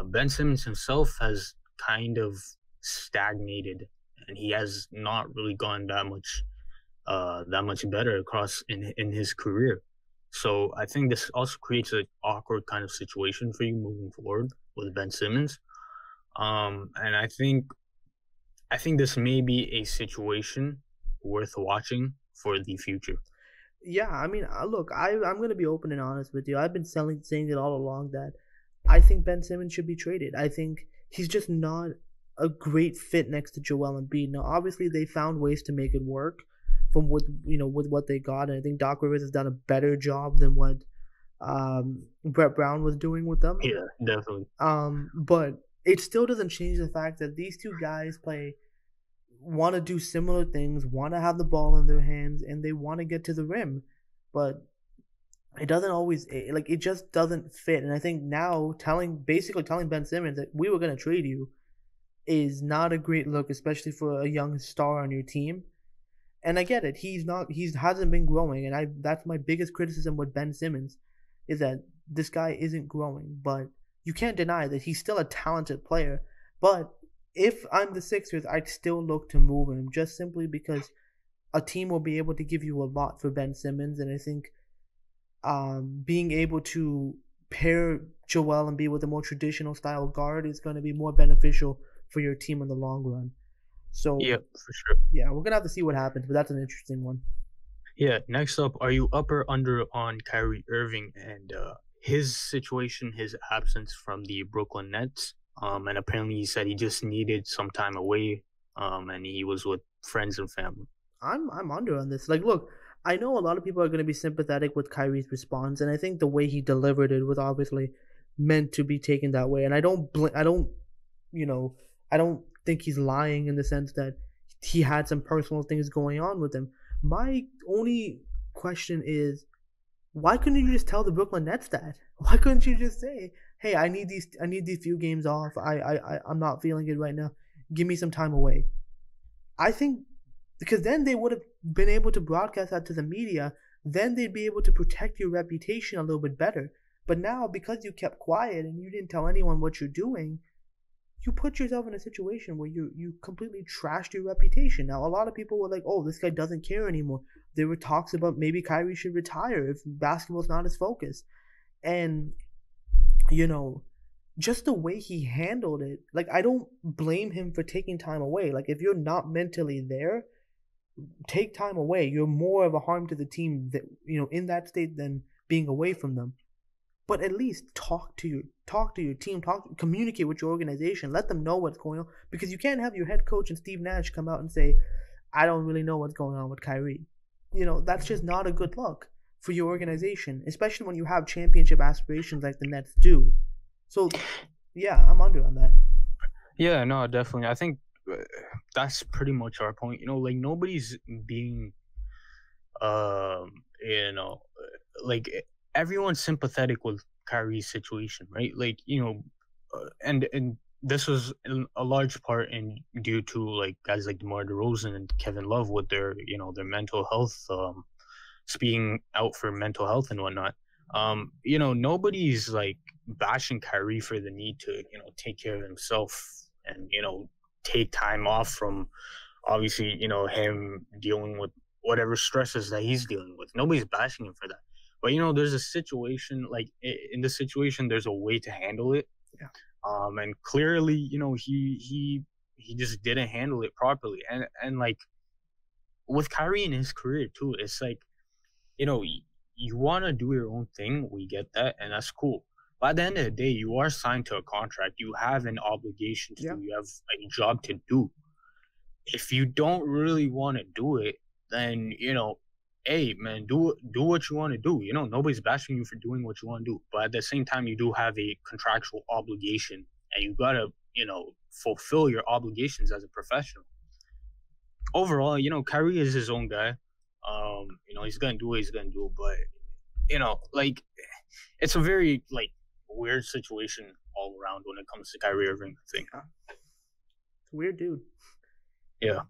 Speaker 3: Ben Simmons himself has kind of stagnated, and he has not really gone that much better across in his career. So I think this also creates an awkward kind of situation for you moving forward with Ben Simmons. And I think this may be a situation worth watching for the future.
Speaker 2: Yeah, I mean, look, I'm gonna be open and honest with you. I've been saying it all along that I think Ben Simmons should be traded. I think he's just not a great fit next to Joel Embiid. Now, obviously, they found ways to make it work from with what they got, and I think Doc Rivers has done a better job than what Brett Brown was doing with them.
Speaker 3: Yeah, definitely.
Speaker 2: But it still doesn't change the fact that these two guys want to do similar things, want to have the ball in their hands, and they want to get to the rim, but it doesn't always it just doesn't fit. And I think now basically telling Ben Simmons that we were going to trade you is not a great look, especially for a young star on your team. And I get it, he hasn't been growing, and I that's my biggest criticism with Ben Simmons is that this guy isn't growing. But you can't deny that he's still a talented player. But if I'm the Sixers, I'd still look to move him just simply because a team will be able to give you a lot for Ben Simmons, and I think being able to pair Joel Embiid with a more traditional style guard is going to be more beneficial for your team in the long run. So
Speaker 3: Yeah, for sure.
Speaker 2: yeah, we're gonna have to see what happens, but that's an interesting one.
Speaker 3: Yeah, next up, are you up or under on Kyrie Irving and his situation, his absence from the Brooklyn Nets? And apparently he said he just needed some time away, and he was with friends and family.
Speaker 2: I'm under on this. Like, look, I know a lot of people are gonna be sympathetic with Kyrie's response, and I think the way he delivered it was obviously meant to be taken that way. And I don't think he's lying in the sense that he had some personal things going on with him. My only question is, why couldn't you just tell the Brooklyn Nets that? Why couldn't you just say, "Hey, I need these few games off. I'm not feeling it right now. Give me some time away." I think because then they would have been able to broadcast that to the media. Then they'd be able to protect your reputation a little bit better. But now, because you kept quiet and you didn't tell anyone what you're doing, you put yourself in a situation where you completely trashed your reputation. Now, a lot of people were like, "Oh, this guy doesn't care anymore." There were talks about maybe Kyrie should retire if basketball's not his focus, and you know, just the way he handled it. Like, I don't blame him for taking time away. Like, if you're not mentally there, take time away. You're more of a harm to the team that in that state than being away from them. But at least talk to your team, communicate with your organization, let them know what's going on, because you can't have your head coach and Steve Nash come out and say, "I don't really know what's going on with Kyrie." That's just not a good look for your organization, especially when you have championship aspirations like the Nets do. So yeah, I'm under on that.
Speaker 3: Yeah, no, definitely. I think that's pretty much our point. Like nobody's being, you know, like everyone's sympathetic with Kyrie's situation, right? Like and this was in a large part in due to like guys like DeMar DeRozan and Kevin Love with their mental health, speaking out for mental health and whatnot. Nobody's like bashing Kyrie for the need to take care of himself and take time off from obviously him dealing with whatever stresses that he's dealing with. Nobody's bashing him for that. But there's a situation like in this situation, there's a way to handle it.
Speaker 2: Yeah.
Speaker 3: And clearly, he just didn't handle it properly. And like with Kyrie in his career too, it's like, you want to do your own thing. We get that, and that's cool. But at the end of the day, you are signed to a contract. You have an obligation to do. You have a job to do. If you don't really want to do it, then hey man, do what you want to do. Nobody's bashing you for doing what you want to do, but at the same time, you do have a contractual obligation, and you gotta fulfill your obligations as a professional. Overall, Kyrie is his own guy. He's gonna do what he's gonna do, but like it's a very like weird situation all around when it comes to Kyrie Irving. I think
Speaker 2: it's a weird dude.
Speaker 3: Yeah.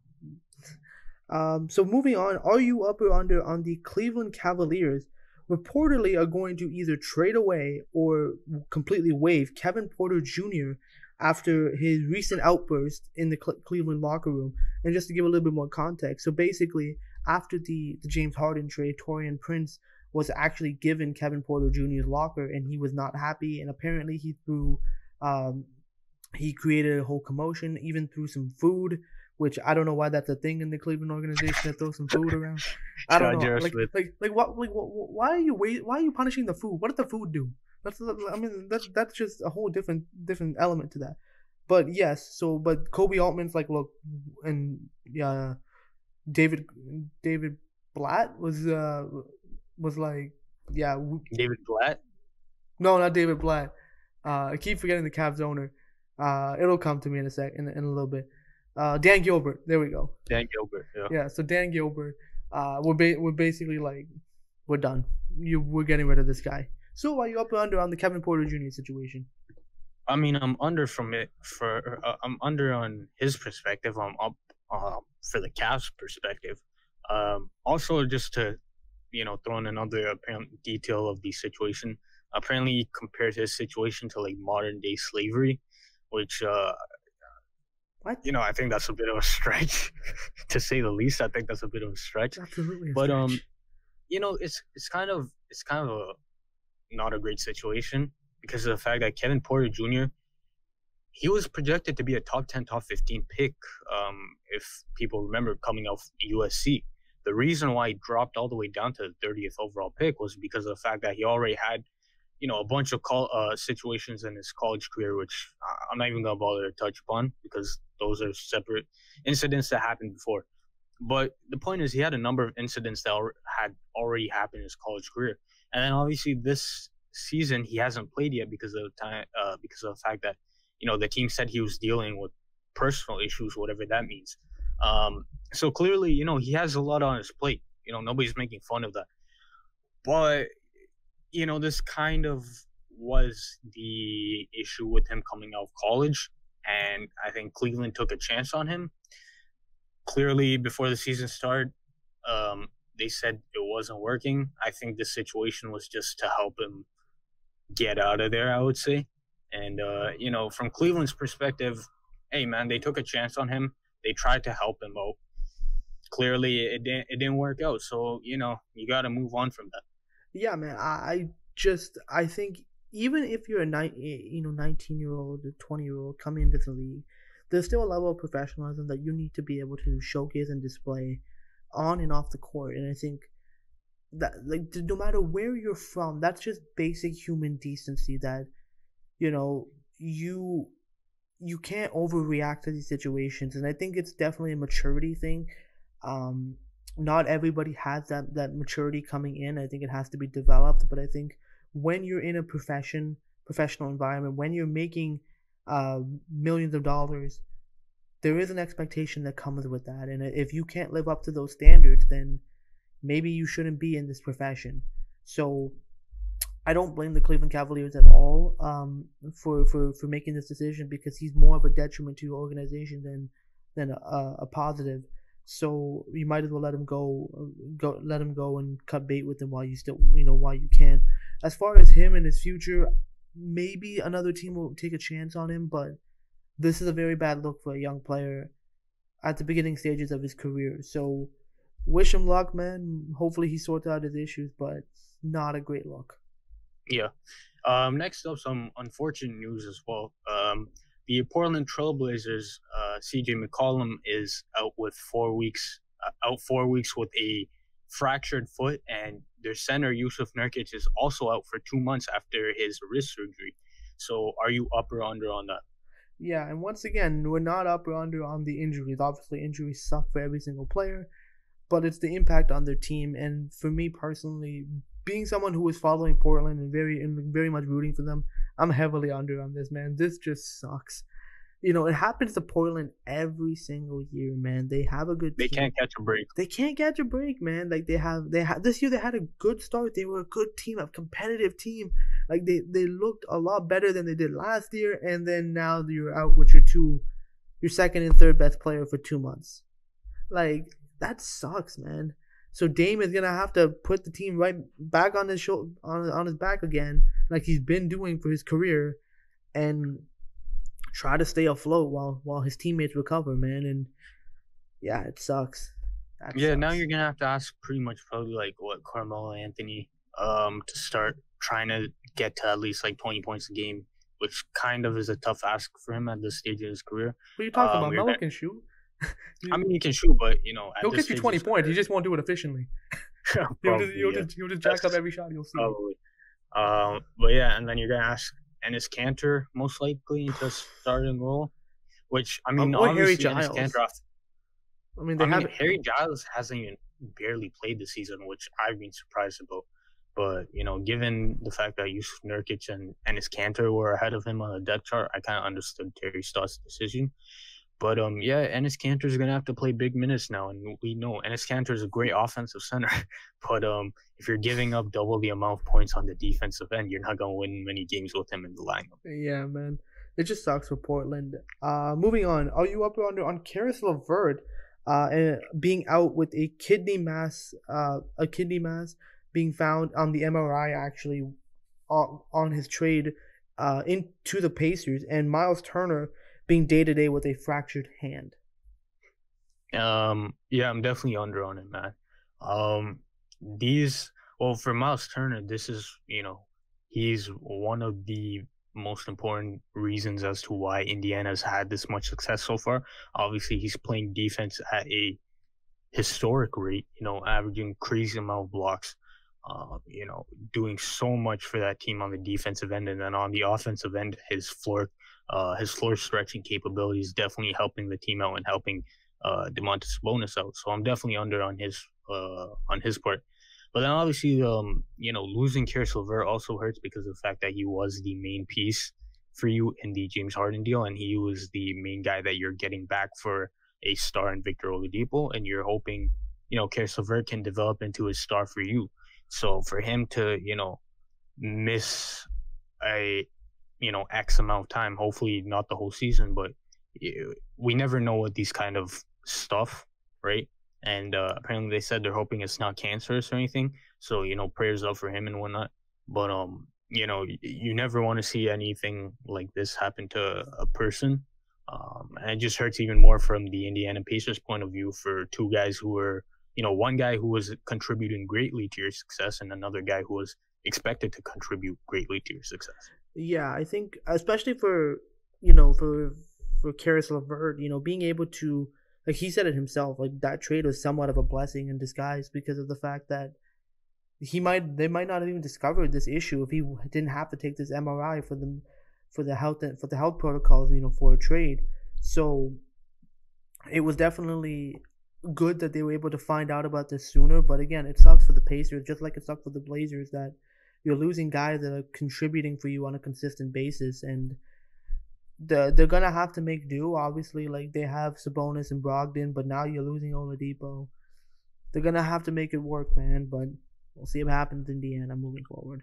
Speaker 2: So moving on, are you up or under on the Cleveland Cavaliers reportedly are going to either trade away or completely waive Kevin Porter Jr. after his recent outburst in the Cleveland locker room? And just to give a little bit more context, so basically after the James Harden trade, Taurean Prince was actually given Kevin Porter Jr.'s locker, and he was not happy. And apparently, he created a whole commotion, even threw some food, which I don't know why that's a thing in the Cleveland organization to throw some food around. I don't know, why are you punishing the food? What did the food do? That's just a whole different element to that. But yes, but Kobe Altman's like, look, and David Blatt was like, yeah.
Speaker 3: David Blatt?
Speaker 2: No, not David Blatt. I keep forgetting the Cavs owner. It'll come to me in a little bit. Dan Gilbert. There we go.
Speaker 3: Dan Gilbert. Yeah.
Speaker 2: Yeah. So Dan Gilbert. We're basically like, we're done. We're getting rid of this guy. So are you up or under on the Kevin Porter Jr. situation?
Speaker 3: I mean, I'm under I'm under on his perspective. I'm up for the Cavs' perspective. Also, just to throw in another apparent detail of the situation. Apparently, he compares his situation to like modern day slavery, which
Speaker 2: what?
Speaker 3: I think that's a bit of a stretch, to say the least. I think that's a bit of a stretch.
Speaker 2: Absolutely.
Speaker 3: But it's kind of a not a great situation because of the fact that Kevin Porter Jr. he was projected to be a top 10, top 15 pick. If people remember, coming out of USC. The reason why he dropped all the way down to the 30th overall pick was because of the fact that he already had, a bunch of situations in his college career, which I'm not even going to bother to touch upon because those are separate incidents that happened before. But the point is, he had a number of incidents that had already happened in his college career. And then obviously this season, he hasn't played yet because of the fact that, the team said he was dealing with personal issues, whatever that means. So clearly, he has a lot on his plate. Nobody's making fun of that. But, this kind of was the issue with him coming out of college. And I think Cleveland took a chance on him. Clearly, before the season started, they said it wasn't working. I think the situation was just to help him get out of there, I would say. And, from Cleveland's perspective, hey, man, they took a chance on him. They tried to help him out. Clearly, it didn't work out. So, you got to move on from that.
Speaker 2: Yeah, man. I think even if you're a 19-year-old, 20-year-old coming into the league, there's still a level of professionalism that you need to be able to showcase and display on and off the court. And I think that, like, no matter where you're from, that's just basic human decency that, you can't overreact to these situations. And I think it's definitely a maturity thing. Not everybody has that maturity coming in. I think it has to be developed. But I think when you're in a professional environment, when you're making millions of dollars, there is an expectation that comes with that. And if you can't live up to those standards, then maybe you shouldn't be in this profession. So I don't blame the Cleveland Cavaliers at all for making this decision, because he's more of a detriment to your organization than a positive. So you might as well let him go and cut bait with him while you can. As far as him and his future, maybe another team will take a chance on him, but this is a very bad look for a young player at the beginning stages of his career. So wish him luck, man. Hopefully he sorts out his issues, but not a great look.
Speaker 3: Yeah. Next up, some unfortunate news as well. The Portland Trailblazers, CJ McCollum is out 4 weeks with a fractured foot, and their center Yusuf Nurkic is also out for 2 months after his wrist surgery. So, are you up or under on that?
Speaker 2: Yeah, and once again, we're not up or under on the injuries. Obviously, injuries suck for every single player, but it's the impact on their team. And for me personally, being someone who is following Portland and very much rooting for them, I'm heavily under on this, man. This just sucks. It happens to Portland every single year, man. They have a good team.
Speaker 3: They can't catch a break.
Speaker 2: They can't catch a break, man. Like they have this year. They had a good start. They were a good team, a competitive team. Like they looked a lot better than they did last year. And then now you're out with your second and third best player for 2 months. Like that sucks, man. So Dame is gonna have to put the team right back on his on his back again, like he's been doing for his career, and try to stay afloat while his teammates recover, man. And yeah, it sucks.
Speaker 3: Now you're gonna have to ask pretty much probably like what Carmelo Anthony to start trying to get to at least like 20 points a game, which kind of is a tough ask for him at this stage of his career.
Speaker 2: What are you talking about?
Speaker 3: We're
Speaker 2: Melo
Speaker 3: gonna,
Speaker 2: can shoot.
Speaker 3: I mean, he can shoot, but at
Speaker 2: He'll
Speaker 3: this
Speaker 2: get you
Speaker 3: stage of
Speaker 2: 20
Speaker 3: his
Speaker 2: points. He
Speaker 3: career,
Speaker 2: just won't do it efficiently.
Speaker 3: probably, yeah.
Speaker 2: He'll just jack up
Speaker 3: That's
Speaker 2: every shot. You'll see.
Speaker 3: probably. But yeah, and then you're gonna ask Enes Kanter most likely into starting role, which I mean,
Speaker 2: Or Harry
Speaker 3: obviously Enes
Speaker 2: Giles.
Speaker 3: Kanter.
Speaker 2: I mean, they have.
Speaker 3: Harry Giles hasn't even barely played this season, which I've been surprised about. But given the fact that Yusuf Nurkic and Enes Kanter were ahead of him on the depth chart, I kind of understood Terry Stotts' decision. But yeah, Enes Kanter is gonna have to play big minutes now, and we know Enes Kanter is a great offensive center. But if you're giving up double the amount of points on the defensive end, you're not gonna win many games with him in the lineup.
Speaker 2: Yeah, man, it just sucks for Portland. Moving on. Are you up or under on Karis LeVert, and being out with a kidney mass being found on the MRI actually on his trade into the Pacers, and Miles Turner being day-to-day with a fractured hand?
Speaker 3: Yeah, I'm definitely under on it, man. For Miles Turner, this is, he's one of the most important reasons as to why Indiana's had this much success so far. Obviously, he's playing defense at a historic rate, averaging crazy amount of blocks, doing so much for that team on the defensive end, and then on the offensive end, his floor stretching capabilities definitely helping the team out and helping Domantas Sabonis out. So I'm definitely under on his part. But then obviously, losing Karis LeVert also hurts because of the fact that he was the main piece for you in the James Harden deal, and he was the main guy that you're getting back for a star in Victor Oladipo, and you're hoping, Karis LeVert can develop into a star for you. So for him to, miss a, X amount of time, hopefully not the whole season, but we never know what these kind of stuff, right? And apparently they said they're hoping it's not cancerous or anything. So, prayers up for him and whatnot. But, you never want to see anything like this happen to a person. And it just hurts even more from the Indiana Pacers point of view for two guys who were, one guy who was contributing greatly to your success and another guy who was expected to contribute greatly to your success.
Speaker 2: Yeah, I think especially for Karis LeVert, being able to, like he said it himself, like that trade was somewhat of a blessing in disguise because of the fact that they might not have even discovered this issue if he didn't have to take this MRI for the health protocols, for a trade. So it was definitely good that they were able to find out about this sooner. But again, it sucks for the Pacers, just like it sucks for the Blazers, that you're losing guys that are contributing for you on a consistent basis, and they're gonna have to make do. Obviously, like they have Sabonis and Brogdon, but now you're losing Oladipo. They're gonna have to make it work, man. But we'll see what happens in the end. I'm moving forward.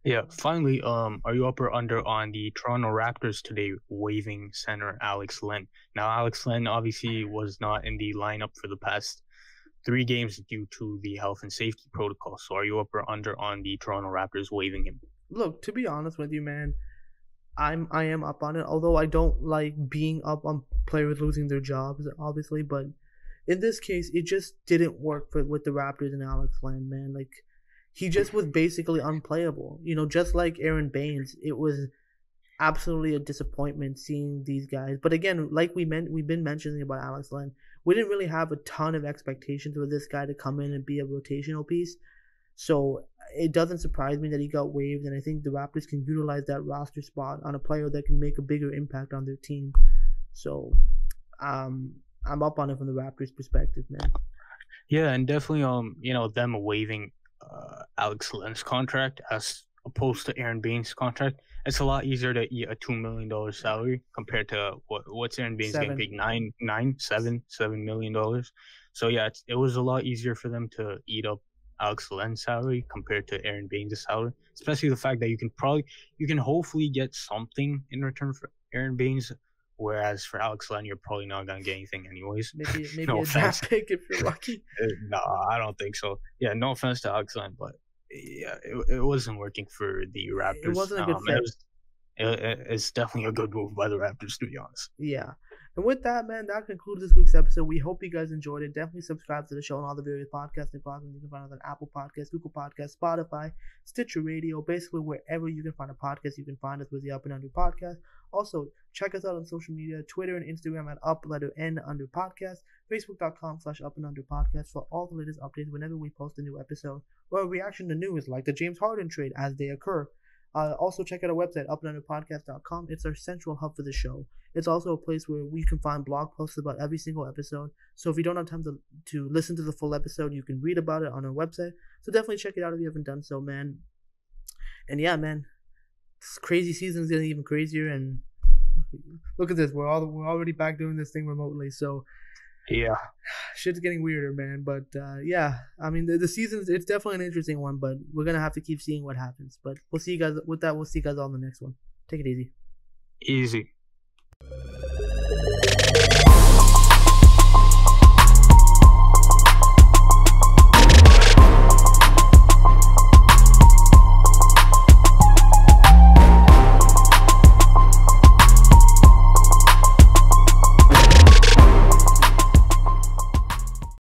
Speaker 3: Yeah. Finally, are you up or under on the Toronto Raptors today waiving center Alex Len? Now, Alex Len obviously was not in the lineup for the past 3 games due to the health and safety protocol. So, are you up or under on the Toronto Raptors waiving him?
Speaker 2: Look, to be honest with you, man, I am up on it. Although I don't like being up on players losing their jobs, obviously, but in this case, it just didn't work with the Raptors and Alex Len, man. Like, he just was basically unplayable. Just like Aaron Baines, it was absolutely a disappointment seeing these guys. But again, like we've been mentioning about Alex Len, we didn't really have a ton of expectations for this guy to come in and be a rotational piece. So it doesn't surprise me that he got waived, and I think the Raptors can utilize that roster spot on a player that can make a bigger impact on their team. So I'm up on it from the Raptors' perspective, man.
Speaker 3: Yeah, and definitely them waiving Alex Len's contract as opposed to Aaron Baines' contract. It's a lot easier to eat a $2 million salary compared to what's Aaron Baines getting paid $7 million. So yeah, it was a lot easier for them to eat up Alex Len's salary compared to Aaron Baines' salary, especially the fact that you can hopefully get something in return for Aaron Baines, whereas for Alex Len, you're probably not gonna get anything anyways.
Speaker 2: Maybe no a draft pick if you're lucky.
Speaker 3: No, I don't think so. Yeah, no offense to Alex Len, but yeah, it wasn't working for the Raptors.
Speaker 2: It wasn't a good fit.
Speaker 3: It's definitely a good move by the Raptors, to be honest.
Speaker 2: Yeah. And with that, man, that concludes this week's episode. We hope you guys enjoyed it. Definitely subscribe to the show on all the various podcasting platforms. You can find us on Apple Podcasts, Google Podcasts, Spotify, Stitcher Radio, basically wherever you can find a podcast, you can find us with the Up and Under Podcast. Also, check us out on social media, Twitter and Instagram at _N_Podcast, Facebook.com/Up and Under Podcast for all the latest updates whenever we post a new episode or a reaction to news like the James Harden trade as they occur. Also, check out our website, upandunderpodcast.com. It's our central hub for the show. It's also a place where we can find blog posts about every single episode. So if you don't have time to listen to the full episode, you can read about it on our website. So definitely check it out if you haven't done so, man. And yeah, man, this crazy season is getting even crazier. And look at this, we're already back doing this thing remotely. So
Speaker 3: yeah,
Speaker 2: shit's getting weirder, man. But yeah, I mean the season, it's definitely an interesting one, but we're gonna have to keep seeing what happens. But we'll see you guys with that. We'll see you guys on the next one. Take it easy.
Speaker 3: Easy.